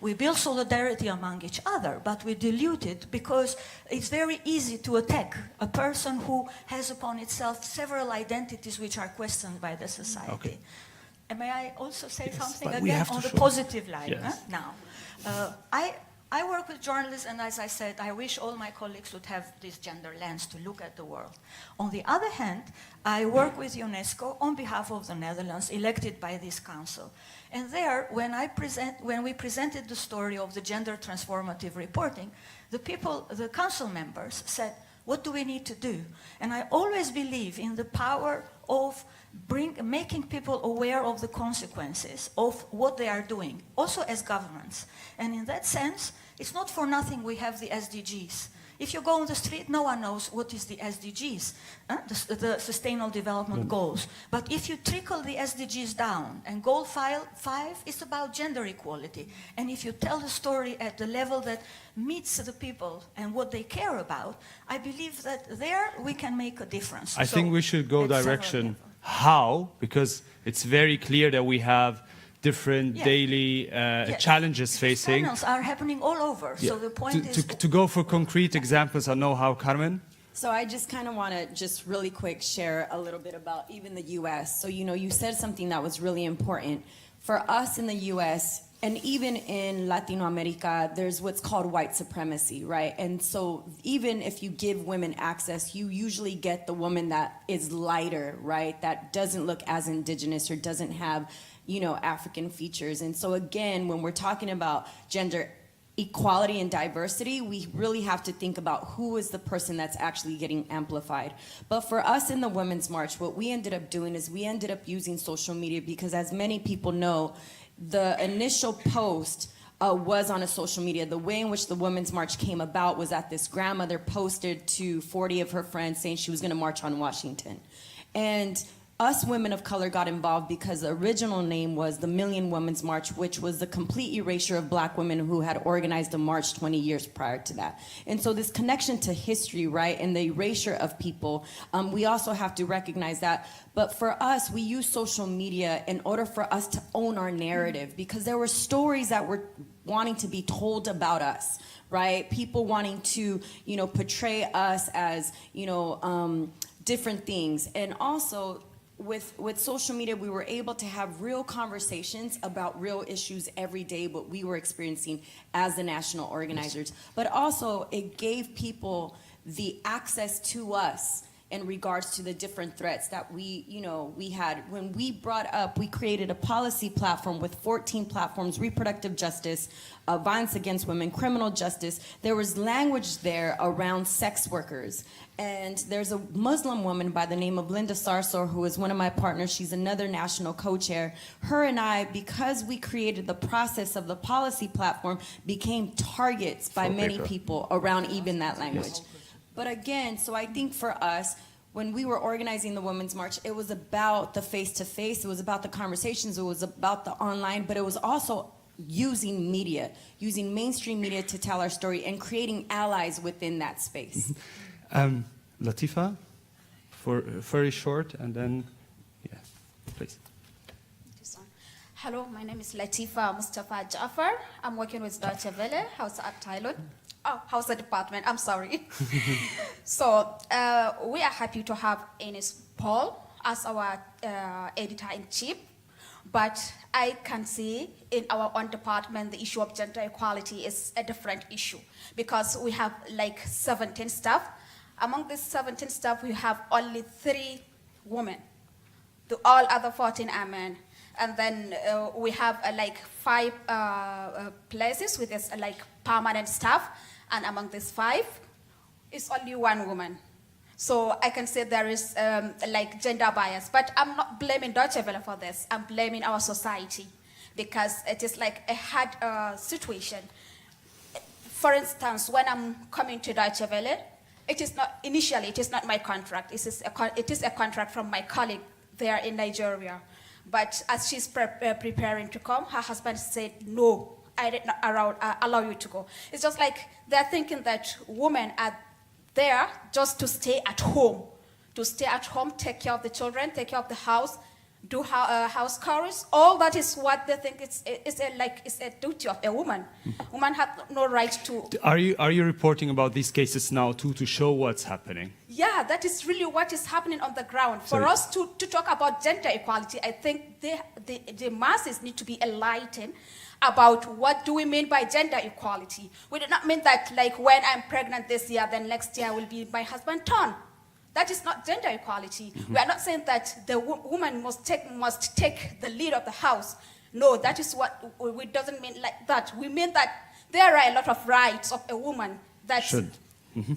we build solidarity among each other, but we dilute it because it's very easy to attack a person who has upon itself several identities which are questioned by the society. Okay. And may I also say something but we again have to on the show- positive line? Yes. Now, I work with journalists, and as I said, I wish all my colleagues would have this gender lens to look at the world. On the other hand, I work with UNESCO on behalf of the Netherlands, elected by this council. And there, when we presented the story of the gender transformative reporting, the council members said, what do we need to do? And I always believe in the power of making people aware of the consequences of what they are doing, also as governments. And in that sense, it's not for nothing we have the SDGs. If you go on the street, no one knows what is the SDGs, the Sustainable Development Goals. But if you trickle the SDGs down, and goal 5 is about gender equality, and if you tell the story at the level that meets the people and what they care about, I believe that there we can make a difference. I think we should go at several direction levels. how, because it's very clear that we have different daily challenges facing. Panels are happening all over, so the point is... To go for concrete examples, I know how, Carmen? So I just kind of want to just really quick share a little bit about even the U.S. So, you said something that was really important. For us in the U.S., and even in Latino America, there's what's called white supremacy, right? And so even if you give women access, you usually get the woman that is lighter, right? That doesn't look as indigenous or doesn't have, African features. And so again, when we're talking about gender equality and diversity, we really have to think about who is the person that's actually getting amplified. But for us in the Women's March, what we ended up doing is we ended up using social media because, as many people know, the initial post was on a social media. The way in which the Women's March came about was that this grandmother posted to 40 of her friends saying she was going to march on Washington. And us women of color got involved because the original name was the Million Women's March, which was the complete erasure of black women who had organized a march 20 years prior to that. And so this connection to history, right, and the erasure of people, we also have to recognize that. But for us, we use social media in order for us to own our narrative, because there were stories that were wanting to be told about us, right? People wanting to, portray us as, different things. And also, with social media, we were able to have real conversations about real issues every day, what we were experiencing as the national organizers. But also, it gave people the access to us in regards to the different threats that we had. When we we created a policy platform with 14 platforms: reproductive justice, violence against women, criminal justice. There was language there around sex workers. And there's a Muslim woman by the name of Linda Sarsour, who is one of my partners. She's another national co-chair. Her and I, because we created the process of the policy platform, became targets by many people around even that language. But again, so I think for us, when we were organizing the Women's March, it was about the face-to-face, it was about the conversations, it was about the online, but it was also using media, using mainstream media to tell our story and creating allies within that space. Latifa, for very short, and then, please. Hello, my name is Latifa Mustafa Jafar. I'm working with Deutsche Welle, Hausa Abteilung. Oh, Hausa Department, I'm sorry. So, we are happy to have Ines Paul as our editor-in-chief. But I can see in our own department, the issue of gender equality is a different issue because we have like 17 staff. Among these 17 staff, we have only 3 women. The all other 14 are men. And then we have like 5 places with this like permanent staff. And among these 5, it's only 1 woman. So I can say there is like gender bias, but I'm not blaming Deutsche Welle for this. I'm blaming our society because it is like a hard situation. For instance, when I'm coming to Deutsche Welle, it is not my contract. It is a contract from my colleague there in Nigeria. But as she's preparing to come, her husband said, no, I did not allow you to go. It's just like they're thinking that women are there just to stay at home, take care of the children, take care of the house, do house chores. All that is what they think it's a duty of a woman. Woman has no right to. Are you reporting about these cases now too to show what's happening? Yeah, that is really what is happening on the ground. For us to talk about gender equality, I think the masses need to be enlightened about what do we mean by gender equality. We do not mean that like when I'm pregnant this year, then next year will be my husband's turn. That is not gender equality. We are not saying that the woman must take the lead of the house. No, that is what we doesn't mean like that. We mean that there are a lot of rights of a woman that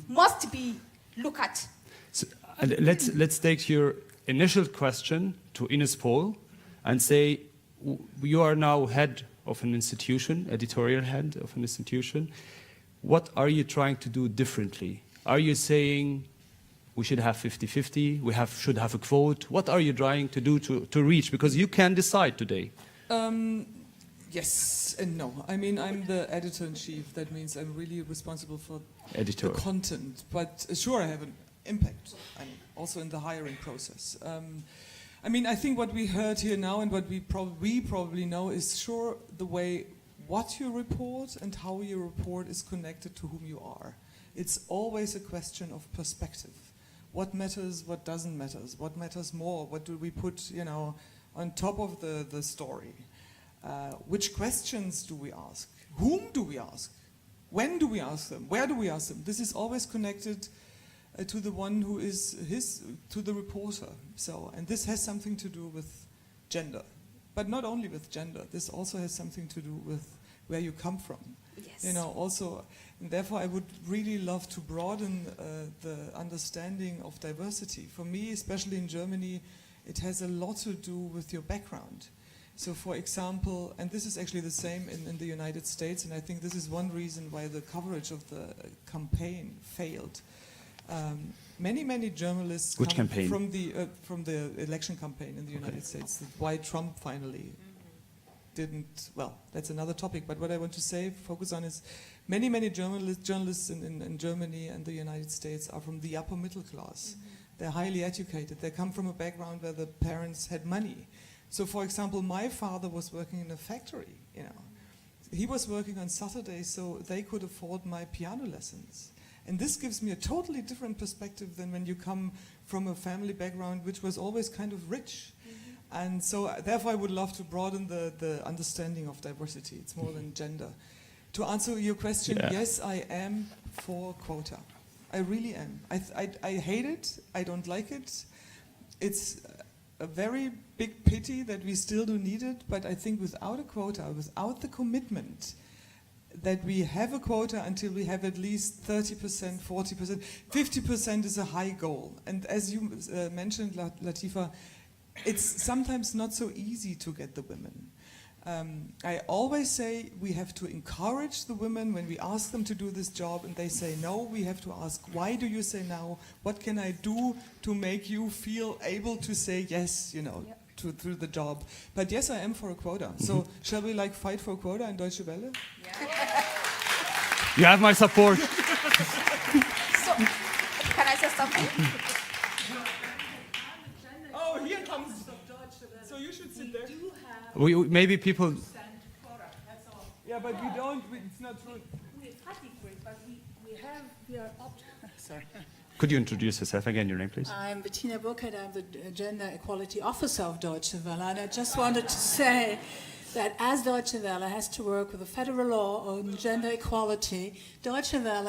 must be looked at. So, let's take your initial question to Ines Pohl and say you are now head of an institution, editorial head of an institution. What are you trying to do differently? Are you saying we should have 50-50, should have a quote? What are you trying to do to reach? Because you can decide today. Yes and no. I mean, I'm the editor-in-chief. That means I'm really responsible for the content. But sure, I have an impact. I'm also in the hiring process. I mean, I think what we heard here now and what we probably know is sure the way what you report and how you report is connected to whom you are. It's always a question of perspective. What matters, what doesn't matter, what matters more, what do we put, on top of the story? Which questions do we ask? Whom do we ask? When do we ask them? Where do we ask them? This is always connected to the one who is to the reporter. So, and this has something to do with gender. But not only with gender, this also has something to do with where you come from. Yes. Also, and therefore I would really love to broaden the understanding of diversity. For me, especially in Germany, it has a lot to do with your background. So for example, and this is actually the same in the United States, and I think this is one reason why the coverage of the campaign failed. Many journalists Which come campaign? from the election campaign in the United States, why Trump finally didn't, well, that's another topic, but what I want to say, focus on is many journalists in Germany and the United States are from the upper middle class. They're highly educated. They come from a background where the parents had money. So for example, my father was working in a factory, He was working on Saturdays so they could afford my piano lessons. And this gives me a totally different perspective than when you come from a family background which was always kind of rich. And so therefore I would love to broaden the understanding of diversity. It's more than gender. To answer your question, yes, I am for quota. I really am. I hate it. I don't like it. It's a very big pity that we still do need it, but I think without a quota, without the commitment that we have a quota until we have at least 30%, 40%, 50% is a high goal. And as you mentioned, Latifa, it's sometimes not so easy to get the women. I always say we have to encourage the women when we ask them to do this job and they say no, we have to ask, why do you say no? What can I do to make you feel able to say yes, through the job? But yes, I am for a quota. So shall we fight for a quota in Deutsche Welle? Yeah. You have my support. So, can I say something? Oh, here comes. So you should sit there. Maybe people. Yeah, but we don't. It's not true. We are adequate, but we are sorry. Could you introduce yourself again, your name, please? I'm Bettina Burkhardt, I'm the Gender Equality Officer of Deutsche Welle, and I just wanted to say that as Deutsche Welle has to work with the federal law on gender equality, Deutsche Welle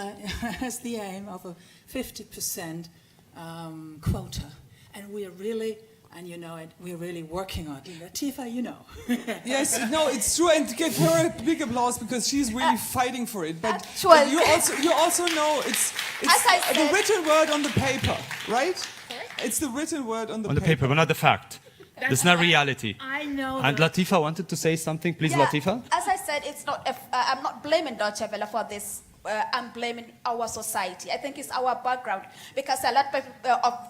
has the aim of a 50% quota, and we are really, and you know it, we're really working on it. Latifa, you know. Yes, no, it's true, and give her a big applause because she's really fighting for it. But Actually- you also know it's As I the said- written word on the paper, right? It's the written word on the On the paper, but not the fact. That's not reality. I know. And Latifa wanted to say something. Please, Yeah, Latifa. as I said, it's not. I'm not blaming Deutsche Welle for this. I'm blaming our society. I think it's our background because a lot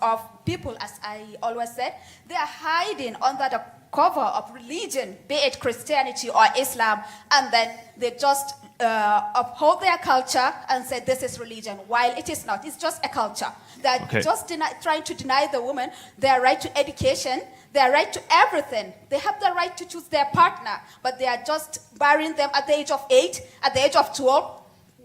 of people, as I always said, they are hiding under the cover of religion, be it Christianity or Islam, and then they just uphold their culture and say this is religion, while it is not. It's just a culture. They're Okay. just trying to deny the woman their right to education, their right to everything. They have the right to choose their partner, but they are just barring them at the age of 8, at the age of 12.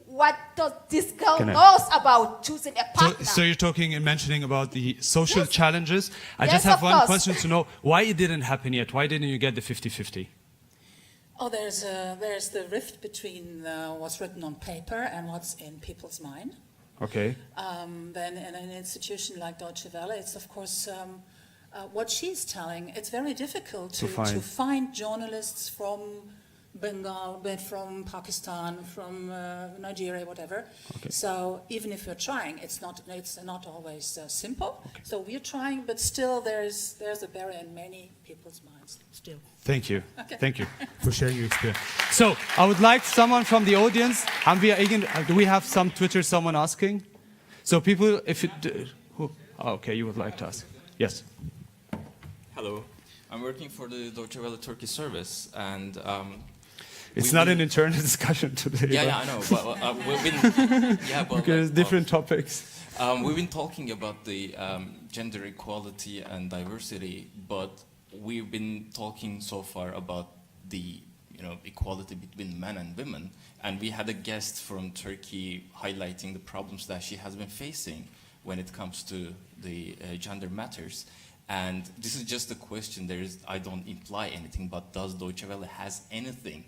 What does this girl Can I- knows about choosing a So, partner? so you're talking and mentioning about the social Yes. challenges. I Yes, just have of one course. question to know why it didn't happen yet. Why didn't you get the 50-50? Oh, there's the rift between what's written on paper and what's in people's mind. Okay. Then in an institution like Deutsche Welle, it's of course what she's telling. It's very difficult To to find. find journalists from Bengal, from Pakistan, from Nigeria, whatever. Okay. So even if you're trying, it's not always simple. So we're trying, but still there's a barrier in many people's minds still. Thank you. Okay. Thank you for sharing your experience. So I would like someone from the audience. Do we have some Twitter, someone asking? So people, if it... okay, you would like to ask. Yes. Hello, I'm working for the Deutsche Welle Turkey service, and It's we've not been- an internal discussion today. Yeah, but- yeah, I know, but we've been Because different topics. we've been talking about the gender equality and diversity, but we've been talking so far about the equality between men and women, and we had a guest from Turkey highlighting the problems that she has been facing when it comes to the gender matters. And this is just a question. I don't imply anything, but does Deutsche Welle has anything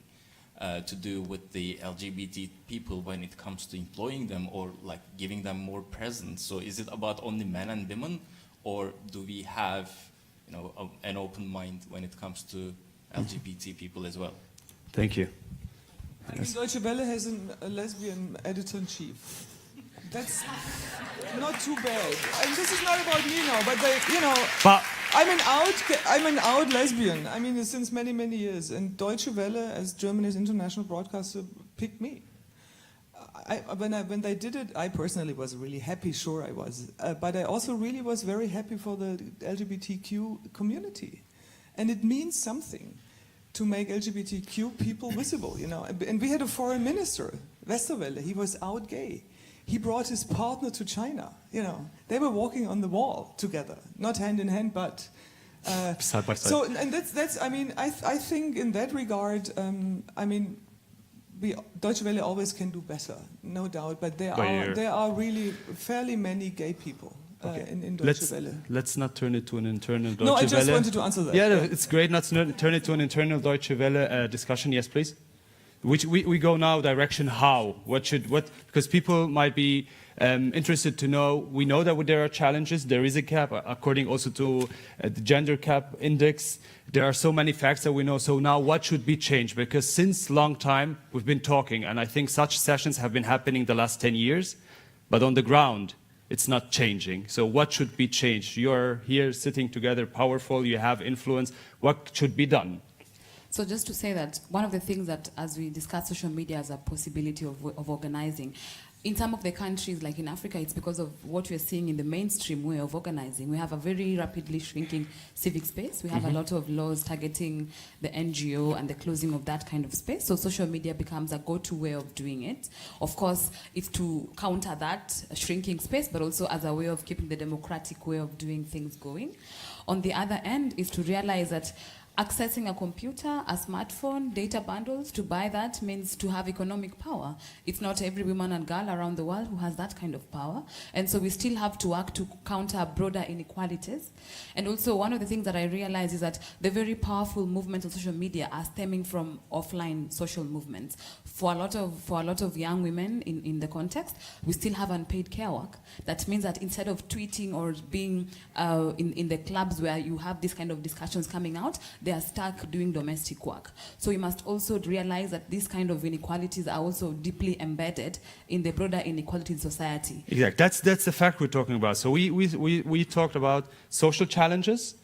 to do with the LGBT people when it comes to employing them or like giving them more presence? So is it about only men and women, or do we have an open mind when it comes to LGBT people as well? Thank you. I think Deutsche Welle has a lesbian editor-in-chief. That's not too bad. And this is not about me now, but But I'm an out lesbian. I mean, since many, many years. And Deutsche Welle, as Germany's international broadcaster, picked me. When they did it, I personally was really happy, sure I was. But I also really was very happy for the LGBTQ community. And it means something to make LGBTQ people visible, And we had a foreign minister, Westerwelle, he was out gay. He brought his partner to China, They were walking on the wall together, not hand in hand, but... Side by side. So, and that's I mean, I think in that regard, Deutsche Welle always can do better, no doubt, but there are really fairly many gay people in Deutsche Welle. Let's not turn it to an internal Deutsche Welle. No, I just wanted to answer that. Yeah, it's great not to turn it to an internal Deutsche Welle discussion. Yes, please. Which we go now direction how? Because people might be interested to know. We know that there are challenges. There is a gap, according also to the gender gap index. There are so many facts that we know. So now what should be changed? Because since long time we've been talking, and I think such sessions have been happening the last 10 years, but on the ground, it's not changing. So what should be changed? You're here sitting together, powerful, you have influence. What should be done? So just to say that one of the things that, as we discuss social media as a possibility of organizing, in some of the countries, like in Africa, it's because of what we're seeing in the mainstream way of organizing. We have a very rapidly shrinking civic space. We have a lot of laws targeting the NGO and the closing of that kind of space. So social media becomes a go-to way of doing it. Of course, it's to counter that shrinking space, but also as a way of keeping the democratic way of doing things going. On the other end is to realize that accessing a computer, a smartphone, data bundles, to buy that means to have economic power. It's not every woman and girl around the world who has that kind of power. And so we still have to work to counter broader inequalities. And also one of the things that I realize is that the very powerful movements on social media are stemming from offline social movements. For a lot of young women in the context, we still have unpaid care work. That means that instead of tweeting or being in the clubs where you have this kind of discussions coming out, they are stuck doing domestic work. So we must also realize that these kind of inequalities are also deeply embedded in the broader inequality in society. Exactly. That's the fact we're talking about. So we talked about social challenges.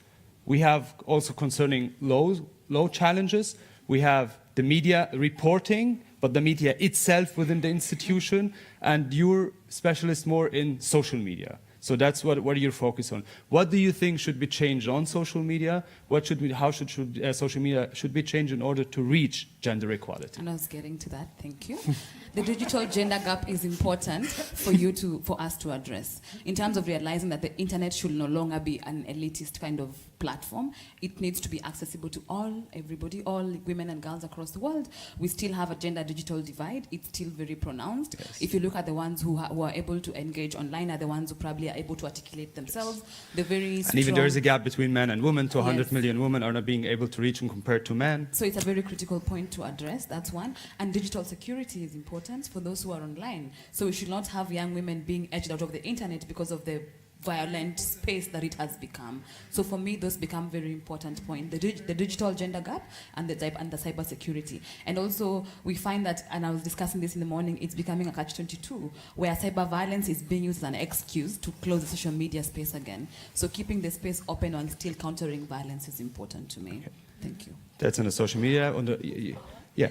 We have also concerning low challenges. We have the media reporting, but the media itself within the institution, and you're specialist more in social media. So that's what you're focused on. What do you think should be changed on social media? How should social media should be changed in order to reach gender equality? And I was getting to that, thank you. The digital gender gap is important for us to address. In terms of realizing that the internet should no longer be an elitist kind of platform, it needs to be accessible to everybody, all women and girls across the world. We still have a gender digital divide. It's still very pronounced. Yes. If you look at the ones who are able to engage online are the ones who probably are able to articulate themselves. The very strong, and even there is a gap between men and women. 100 Yes. million women are not being able to reach them compared to men. So it's a very critical point to address, that's one. And digital security is important for those who are online. So we should not have young women being edged out of the internet because of the violent space that it has become. So for me, those become very important points, the digital gender gap and the cyber security. And also we find that, and I was discussing this in the morning, it's becoming a catch-22, where cyber violence is being used as an excuse to close the social media space again. So keeping the space open and still countering violence is important to me. Okay. Thank you. That's on the social media. Yeah.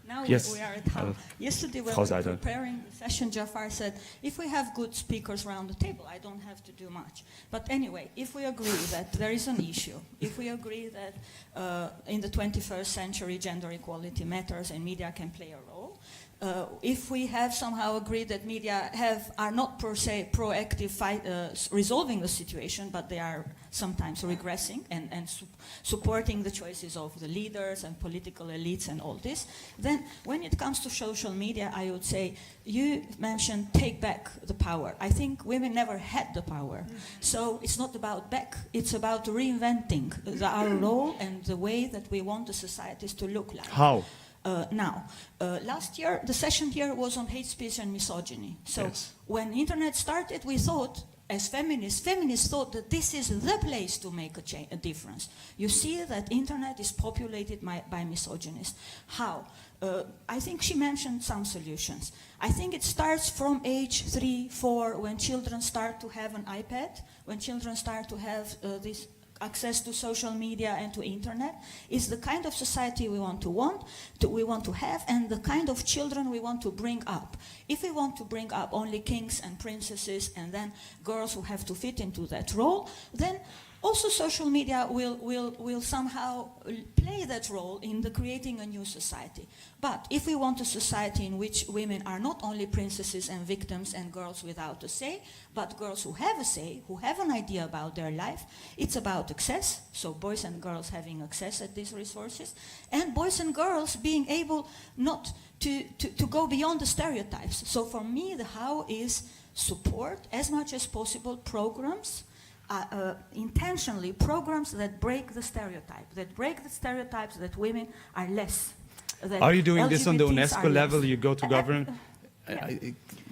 Now Yes. we are at how. Yesterday when we were preparing the session, Jafar said, if we have good speakers around the table, I don't have to do much. But anyway, if we agree that there is an issue, if we agree that in the 21st century gender equality matters and media can play a role, if we have somehow agreed that media are not per se proactive resolving the situation, but they are sometimes regressing and supporting the choices of the leaders and political elites and all this, then when it comes to social media, I would say, you mentioned take back the power. I think women never had the power. So it's not about back, it's about reinventing our role and the way that we want the societies to look like. How? Last year, the session here was on hate speech and misogyny. So Yes. when internet started, we thought, as feminists thought that this is the place to make a difference. You see that internet is populated by misogynists. How? I think she mentioned some solutions. I think it starts from age 3, 4, when children start to have an iPad, when children start to have this access to social media and to internet, is the kind of society we want to have, and the kind of children we want to bring up. If we want to bring up only kings and princesses and then girls who have to fit into that role, then also social media will somehow play that role in creating a new society. But if we want a society in which women are not only princesses and victims and girls without a say, but girls who have a say, who have an idea about their life, it's about access, so boys and girls having access at these resources, and boys and girls being able not to go beyond the stereotypes. So for me, the how is support, as much as possible, programs, intentionally programs that break the stereotypes that women are less. Are you doing this on the LGBTs UNESCO are level? less. You go to government?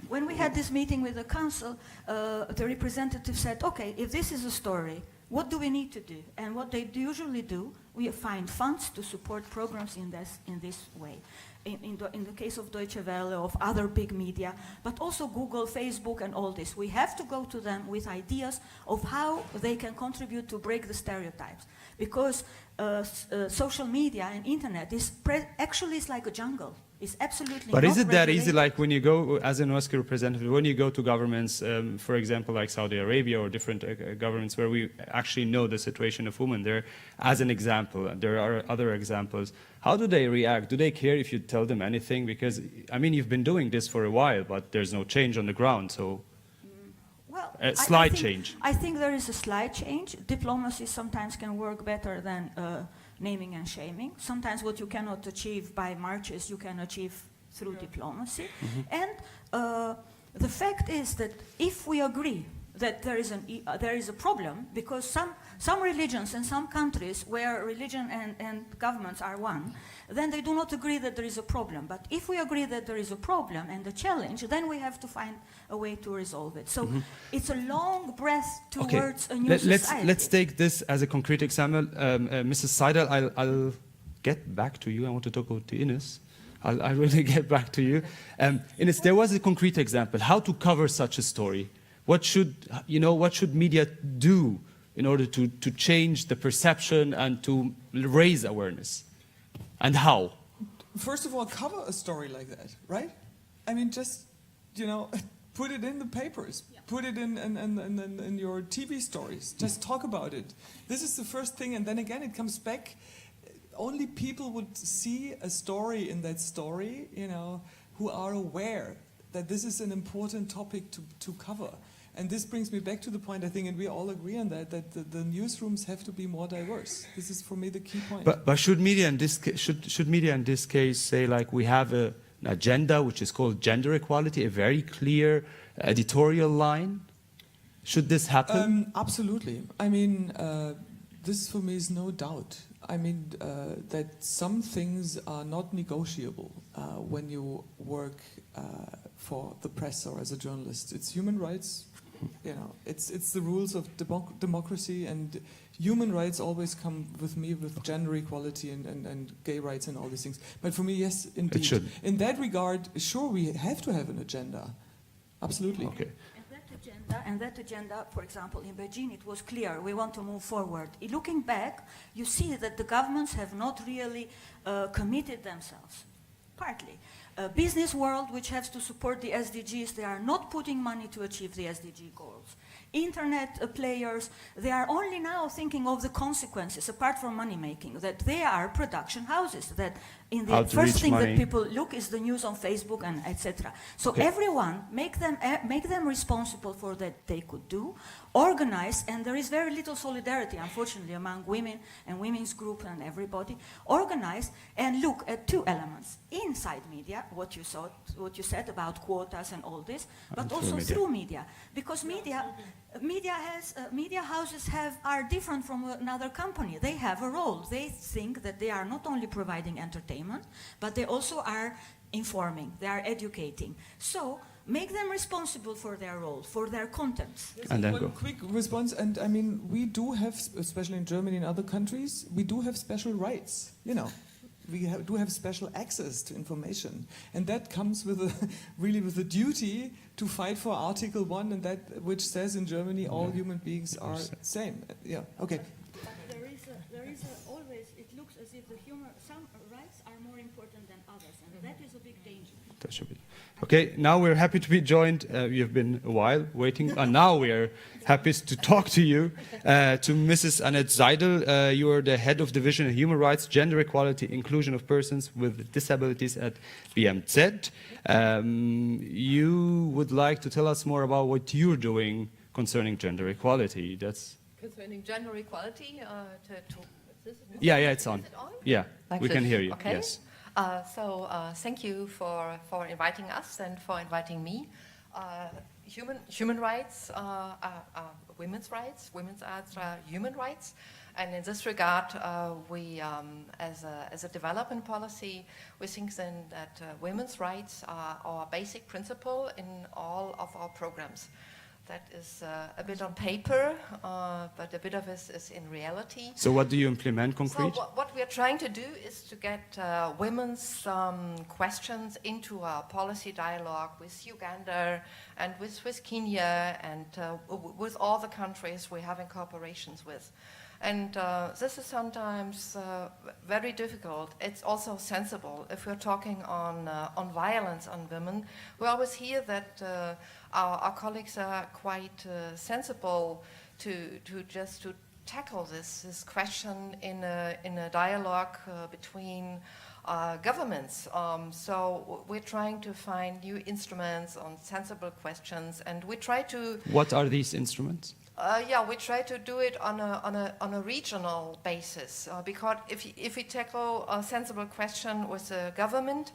When we had this meeting with the council, the representative said, okay, if this is a story, what do we need to do? And what they usually do, we find funds to support programs in this way. In the case of Deutsche Welle, of other big media, but also Google, Facebook, and all this. We have to go to them with ideas of how they can contribute to break the stereotypes. Because social media and internet actually is like a jungle. It's absolutely But is it that regulated. easy, like when you go, as an OSCE representative, when you go to governments, for example, like Saudi Arabia or different governments where we actually know the situation of women there, as an example, there are other examples, how do they react? Do they care if you tell them anything? Because, I mean, you've been doing this for a while, but there's no change on the ground, so... Well, a slight think, change? I think there is a slight change. Diplomacy sometimes can work better than naming and shaming. Sometimes what you cannot achieve by marches, you can achieve through diplomacy. And the fact is that if we agree that there is a problem, because some religions in some countries where religion and governments are one, then they do not agree that there is a problem. But if we agree that there is a problem and a challenge, then we have to find a way to resolve it. So it's a long breath towards a new society. Let's take this as a concrete example. Mrs. Seidel, I'll get back to you. I want to talk to Ines. I'll really get back to you. Ines, there was a concrete example. How to cover such a story? What should media do in order to change the perception and to raise awareness? And how? First of all, cover a story like that, right? I mean, just, put it in the papers. Yeah. Put it in your TV stories. Just talk about it. This is the first thing, and then again it comes back. Only people would see a story in that story, who are aware that this is an important topic to cover. And this brings me back to the point, I think, and we all agree on that the newsrooms have to be more diverse. This is, for me, the key point. But should media in this case say, like, we have an agenda which is called gender equality, a very clear editorial line? Should this happen? Absolutely. I mean, this for me is no doubt. I mean, that some things are not negotiable when you work for the press or as a journalist. It's human rights. It's the rules of democracy, and human rights always come with me with gender equality and gay rights and all these things. But for me, yes, indeed. It should. In that regard, sure, we have to have an agenda. Absolutely. Okay. And that agenda, for example, in Beijing, it was clear. We want to move forward. Looking back, you see that the governments have not really committed themselves, partly. Business world, which has to support the SDGs, they are not putting money to achieve the SDG goals. Internet players, they are only now thinking of the consequences, apart from money making, that they are production houses, that in the first thing that people look is the news on Facebook and etc. So everyone, make them responsible for that they could do, organize, and there is very little solidarity, unfortunately, among women and women's group and everybody. Organize and look at two elements. Inside media, what you said about quotas and all this, but also through media. Because media houses are different from another company. They have a role. They think that they are not only providing entertainment, but they also are informing, they are educating. So make them responsible for their role, for their content. And then one quick response, and I mean, we do have, especially in Germany and other countries, we do have special rights, We do have special access to information, and that comes with a duty to fight for Article 1, and that which says in Germany all human beings are same. Yeah. Okay. But there is always. It looks as if some rights are more important than others, and that is a big danger. That should be. Okay, now we're happy to be joined. We have been a while waiting, and now we are happy to talk to you, to Mrs. Annette Seidel. You are the head of Division of Human Rights, Gender Equality, Inclusion of Persons with Disabilities at BMZ. You would like to tell us more about what you're doing concerning gender equality. That's concerning gender equality. Yeah, it's on. Is it on? Yeah, like we this. can hear you. Okay. Yes. Thank you for inviting us and for inviting me. Human rights are women's rights. Women's rights are human rights. And in this regard, we, as a development policy, we think then that women's rights are our basic principle in all of our programs. That is a bit on paper, but a bit of it is in reality. So what do you implement concrete? So what we are trying to do is to get women's questions into our policy dialogue with Uganda and with Kenya and with all the countries we're having cooperations with. And this is sometimes very difficult. It's also sensible. If we're talking on violence on women, we always hear that our colleagues are quite sensible to tackle this question in a dialogue between governments. So we're trying to find new instruments on sensible questions, and we try to. What are these instruments? We try to do it on a regional basis, because if we tackle a sensible question with the government,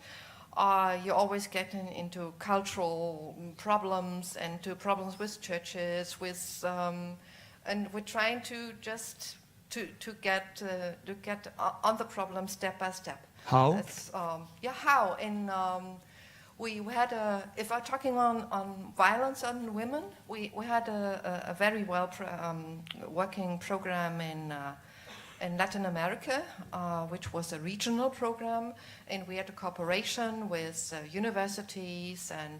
you always get into cultural problems and to problems with churches, and we're trying to just to get on the problem step by step. How? How? We had if I'm talking on violence on women, we had a very well working program in Latin America, which was a regional program, and we had a cooperation with universities and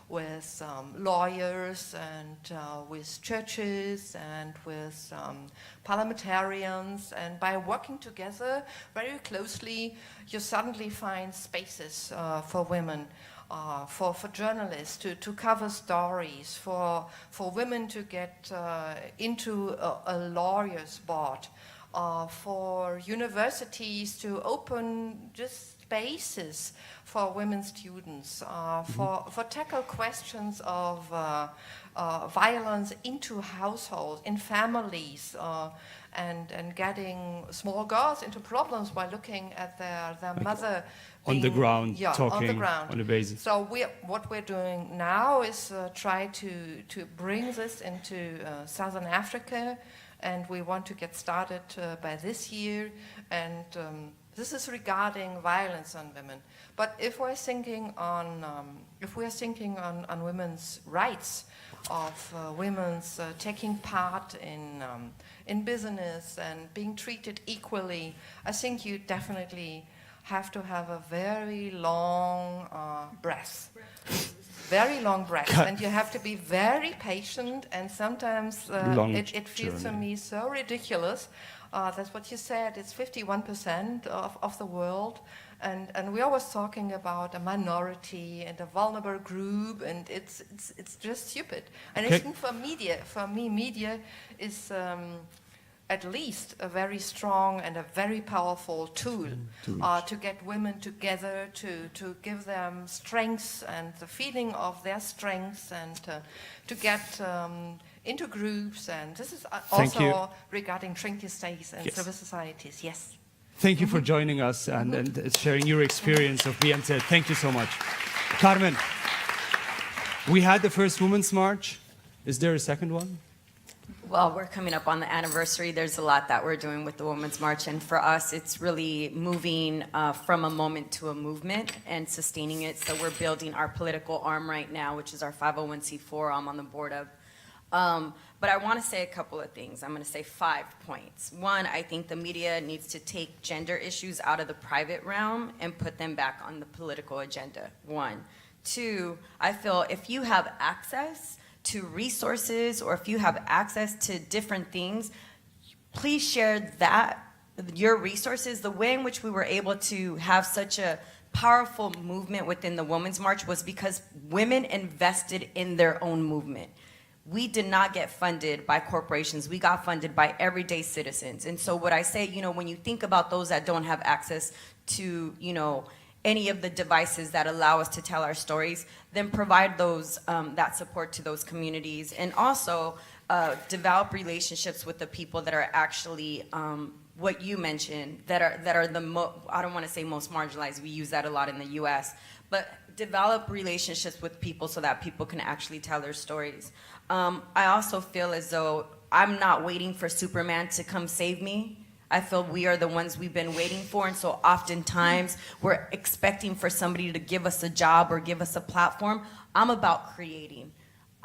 with lawyers and with churches and with parliamentarians, and by working together very closely, you suddenly find spaces for women, for journalists to cover stories, for women to get into a lawyer's board, for universities to open just spaces for women students, for tackle questions of violence into households, in families, and getting small girls into problems by looking at their mother On the ground, talking on the ground. on the basis. So what we're doing now is try to bring this into Southern Africa, and we want to get started by this year, and this is regarding violence on women. But if we're thinking on women's rights, of women's taking part in business and being treated equally, I think you definitely have to have a very long breath. Very long breath, and you have to be very patient, and sometimes it feels to me so ridiculous. That's what you said, it's 51% of the world, and we're always talking about a minority and a vulnerable group, and it's just stupid. And I think for me, media is at least a very strong and a very powerful tool to get women together, to give them strengths and the feeling of their strengths, and to get into groups. And this is also regarding Trinity states and civil societies. Yes. Thank you for joining us and sharing your experience of BMZ. Thank you so much. Carmen, we had the first Women's March. Is there a second one? Well, we're coming up on the anniversary. There's a lot that we're doing with the Women's March, and for us, it's really moving from a moment to a movement and sustaining it. So we're building our political arm right now, which is our 501c4 I'm on the board of. But I want to say a couple of things. I'm going to say 5 points. One, I think the media needs to take gender issues out of the private realm and put them back on the political agenda. 1. 2, I feel if you have access to resources, or if you have access to different things, please share your resources. The way in which we were able to have such a powerful movement within the Women's March was because women invested in their own movement. We did not get funded by corporations. We got funded by everyday citizens. And so what I say, when you think about those that don't have access to, any of the devices that allow us to tell our stories, then provide those that support to those communities, and also develop relationships with the people that are actually what you mentioned, that are I don't want to say most marginalized. We use that a lot in the U.S., but develop relationships with people so that people can actually tell their stories. I also feel as though I'm not waiting for Superman to come save me. I feel we are the ones we've been waiting for, and so oftentimes we're expecting for somebody to give us a job or give us a platform. I'm about creating.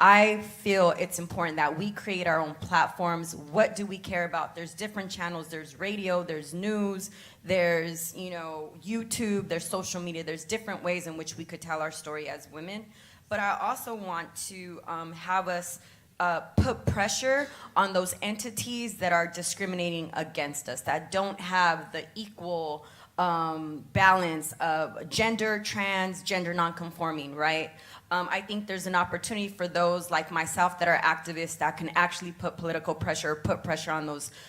I feel it's important that we create our own platforms. What do we care about? There's different channels. There's radio, there's news, there's YouTube, there's social media. There's different ways in which we could tell our story as women. But I also want to have us put pressure on those entities that are discriminating against us, that don't have the equal balance of gender, trans, gender nonconforming, right? I think there's an opportunity for those like myself that are activists that can actually put political pressure, put pressure on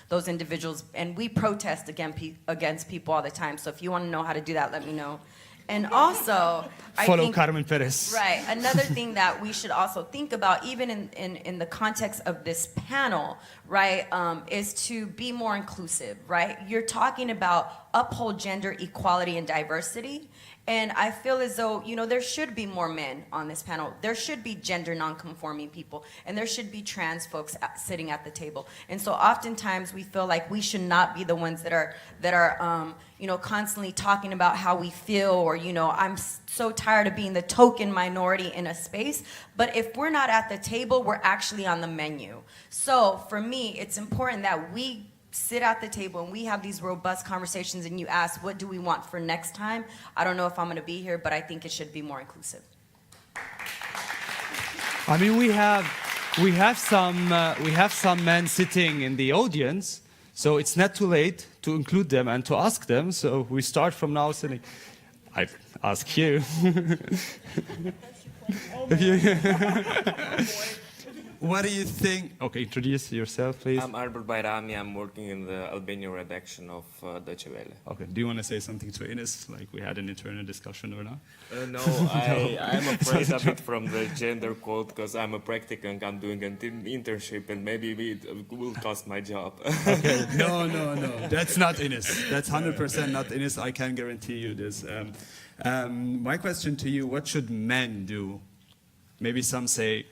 those individuals. And we protest against people all the time. So if you want to know how to do that, let me know. And also, I Follow think, Carmen Perez. right, another thing that we should also think about, even in the context of this panel, right, is to be more inclusive, right? You're talking about uphold gender equality and diversity. And I feel as though, you know, there should be more men on this panel. There should be gender nonconforming people, and there should be trans folks sitting at the table. And so oftentimes we feel like we should not be the ones that are you know, constantly talking about how we feel, or, you know, I'm so tired of being the token minority in a space. But if we're not at the table, we're actually on the menu. So for me, it's important that we sit at the table and we have these robust conversations, and you ask, what do we want for next time? I don't know if I'm going to be here, but I think it should be more inclusive. I mean, we have some men sitting in the audience, so it's not too late to include them and to ask them. So we start from now sitting. I ask you. What do you think? Okay, introduce yourself, please. I'm Albert Bayrami. I'm working in the Albanian redaction of Deutsche Welle. Okay, do you want to say something to Ines, like we had an internal discussion or not? No, I'm afraid a bit from the gender code because I'm a practicant. I'm doing an internship and maybe it will cost my job. Okay, no, that's not Ines. That's 100% not Ines. I can guarantee you this. My question to you, what should men do? Maybe some say,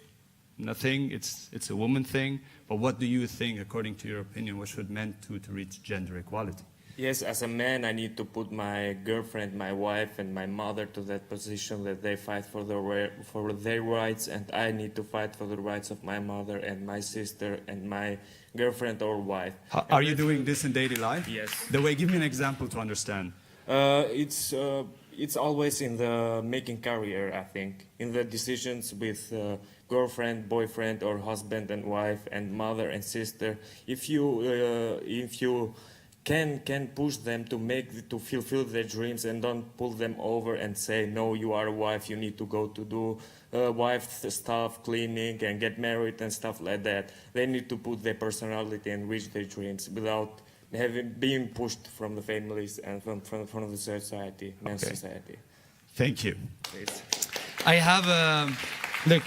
nothing, it's a woman thing, but what do you think, according to your opinion, what should men do to reach gender equality? Yes, as a man, I need to put my girlfriend, my wife, and my mother to that position that they fight for their rights, and I need to fight for the rights of my mother and my sister and my girlfriend or wife. Are you doing this in daily life? Yes. The way, give me an example to understand. It's always in the making career, I think, in the decisions with girlfriend, boyfriend, or husband and wife, and mother and sister. If you can push them to fulfill their dreams and don't pull them over and say, no, you are a wife, you need to go to do wife stuff, cleaning, and get married and stuff like that. They need to put their personality and reach their dreams without being pushed from the families and from the society, men's society. Thank you. Please. I have look,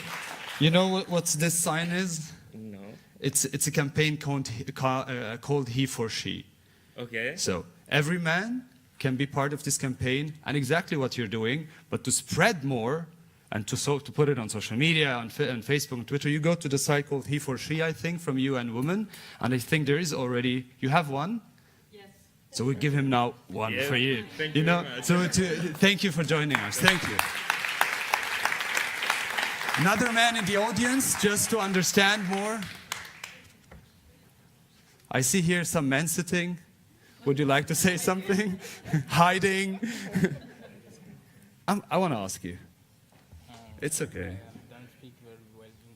you know what this sign is? No. It's a campaign called He for She. Okay. So every man can be part of this campaign, and exactly what you're doing, but to spread more and to put it on social media, on Facebook and Twitter, you go to the site called He for She, I think, from UN Women, and I think there is already, you have one? Yes. So we give him now one for you. Thank you very much. So thank you for joining us. Thank you. Another man in the audience, just to understand more. I see here some men sitting. Would you like to say something? Hiding? I want to ask you. It's okay.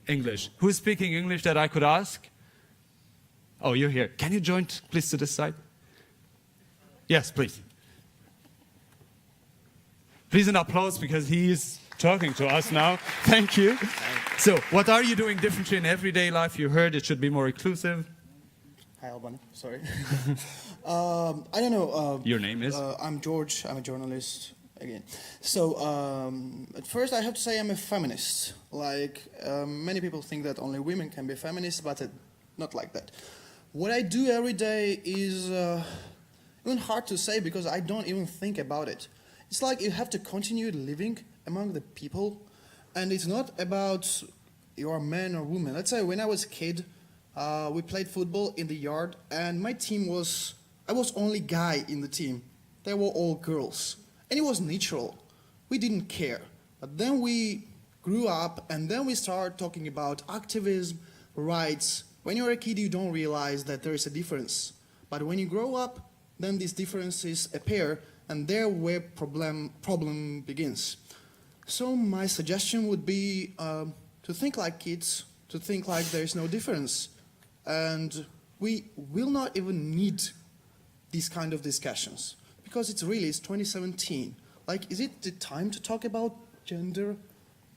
English. Who's speaking English that I could ask? Oh, you're here. Can you join, please, to this side? Yes, please. Please an applause because he is talking to us now. Thank you. So, what are you doing differently in everyday life? You heard it should be more inclusive. Hi, Alban. Sorry. I don't know. Your name is? I'm George. I'm a journalist again. So, at first I have to say I'm a feminist. Like, many people think that only women can be feminists, but not like that. What I do every day is even hard to say because I don't even think about it. It's like you have to continue living among the people, and it's not about you're man or woman. Let's say when I was a kid, we played football in the yard, and my team was, I was only guy in the team. They were all girls. And it was natural. We didn't care. But then we grew up, and then we started talking about activism, rights. When you're a kid, you don't realize that there is a difference. But when you grow up, then these differences appear, and there where problem begins. So my suggestion would be to think like kids, to think like there is no difference. And we will not even need these kind of discussions. because it's 2017. Like, is it the time to talk about gender?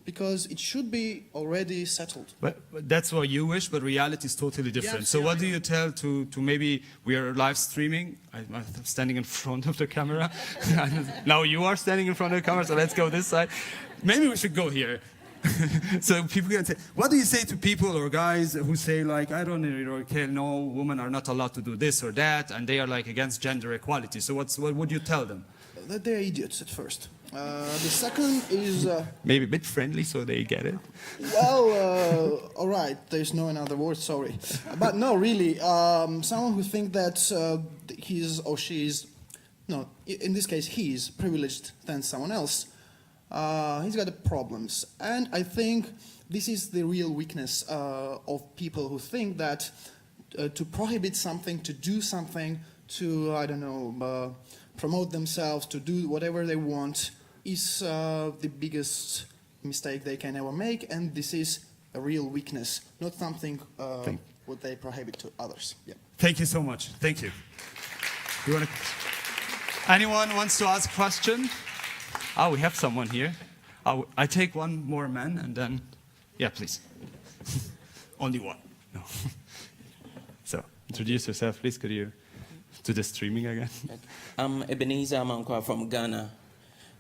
Because it should be already settled. But that's what you wish, but reality is totally different. Yes, So yeah, what I do know. you tell to maybe we are live streaming? I'm standing in front of the camera. Now you are standing in front of the camera, so let's go this side. Maybe we should go here. So people can say, what do you say to people or guys who say like, I don't know, okay, no, women are not allowed to do this or that, and they are like against gender equality. So what would you tell them? That they're idiots at first. The second is... Maybe a bit friendly so they get it. Well, all right, there's no another word, sorry. But no, really, someone who thinks that he's or she's, no, in this case, he's privileged than someone else, he's got problems. And I think this is the real weakness of people who think that to prohibit something, to do something, to, I don't know, promote themselves, to do whatever they want, is the biggest mistake they can ever make, and this is a real weakness, not something what they prohibit to others. Yeah. Thank you so much. Thank you. You wanna... Anyone wants to ask a question? Oh, we have someone here. Oh, I take one more man and then, yeah, please. Only one. No. So, introduce yourself, please. Could you do the streaming again? I'm Ebenezer Amankwa from Ghana.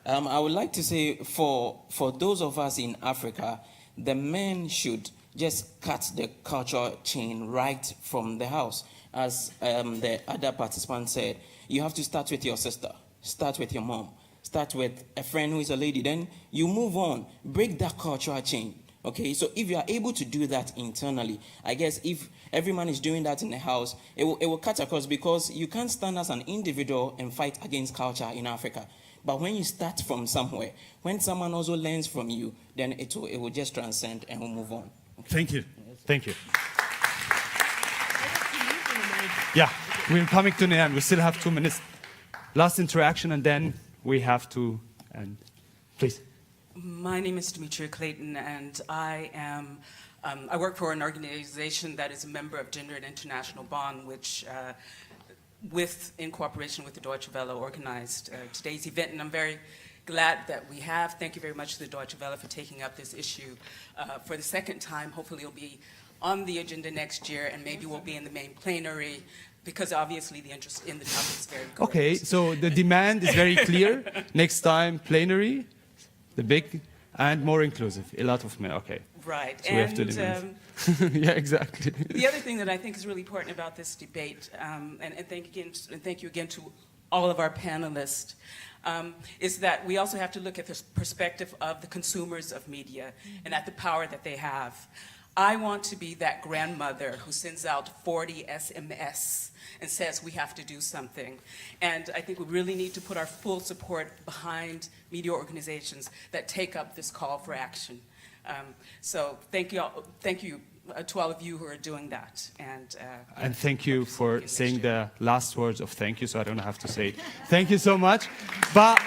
I would like to say for those of us in Africa, the men should just cut the cultural chain right from the house. As the other participant said, you have to start with your sister, start with your mom, start with a friend who is a lady, then you move on, break that cultural chain. Okay, so if you are able to do that internally, I guess if every man is doing that in the house, it will cut across, because you can't stand as an individual and fight against culture in Africa. But when you start from somewhere, when someone also learns from you, then it will just transcend and we'll move on. Okay. Thank you. Thank you. Yeah, we're coming to the end. We still have 2 minutes. Last interaction, and then we have to end. Please. My name is Demetria Clayton, and I am. I work for an organization that is a member of Gender and International Bond, which, in cooperation with the Deutsche Welle, organized today's event, and I'm very glad that we have. Thank you very much to the Deutsche Welle for taking up this issue for the second time. Hopefully, it'll be on the agenda next year, and maybe we'll be in the main plenary, because obviously the interest in the topic is very great. Okay, so the demand is very clear. Next time, plenary, the big and more inclusive. A lot of men. Okay. Right. So we have to demand. Yeah, exactly. The other thing that I think is really important about this debate, and thank you again to all of our panelists, is that we also have to look at the perspective of the consumers of media and at the power that they have. I want to be that grandmother who sends out 40 SMS and says we have to do something. And I think we really need to put our full support behind media organizations that take up this call for action. So thank you to all of you who are doing that. And thank you for saying the last words of thank you, so I don't have to say thank you so much. But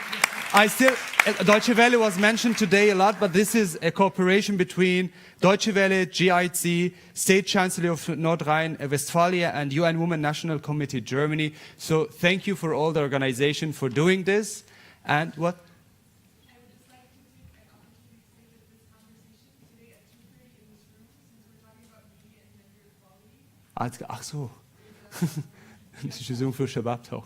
I still, Deutsche Welle was mentioned today a lot, but this is a cooperation between Deutsche Welle, GIZ, State Chancellor of North Rhine-Westphalia, and UN Women National Committee Germany. So thank you for all the organization for doing this. And what? Ach so. Entschuldigung für Shabbat auch.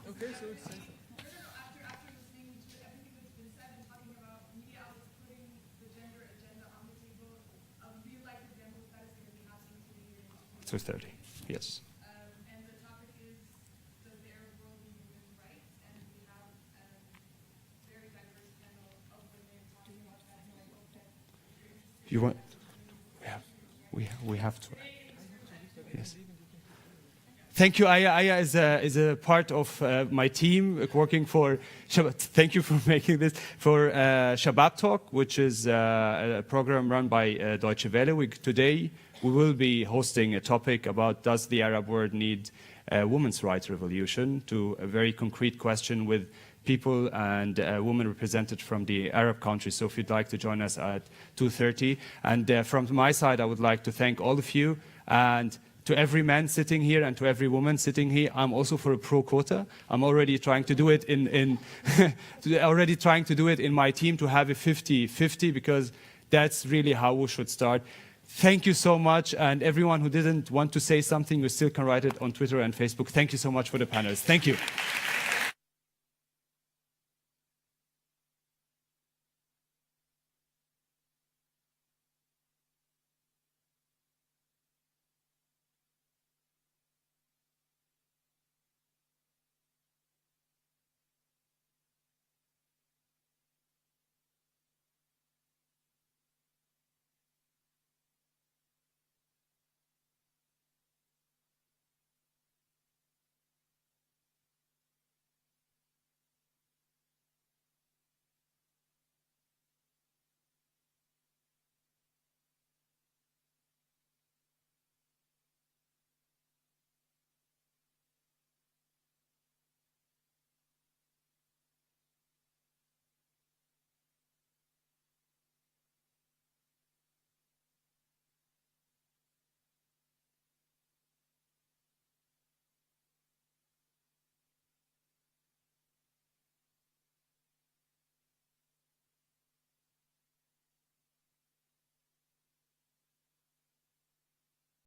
It's 2:30. Yes. And the topic is, does the Arab world need women's rights? And we have a very diverse panel of women talking about that. And I hope that You want? We have to. Yes. Thank you, Aya. Aya is a part of my team working for Shabbat. Thank you for making this for Shabbat Talk, which is a program run by Deutsche Welle. Today we will be hosting a topic about does the Arab world need a women's rights revolution, to a very concrete question with people and women represented from the Arab countries. So if you'd like to join us at 2:30. And from my side, I would like to thank all of you and to every man sitting here and to every woman sitting here, I'm also for a pro quota. I'm already trying to do it in my team to have a 50-50 because that's really how we should start. Thank you so much, and everyone who didn't want to say something, you still can write it on Twitter and Facebook. Thank you so much for the panelists. Thank you.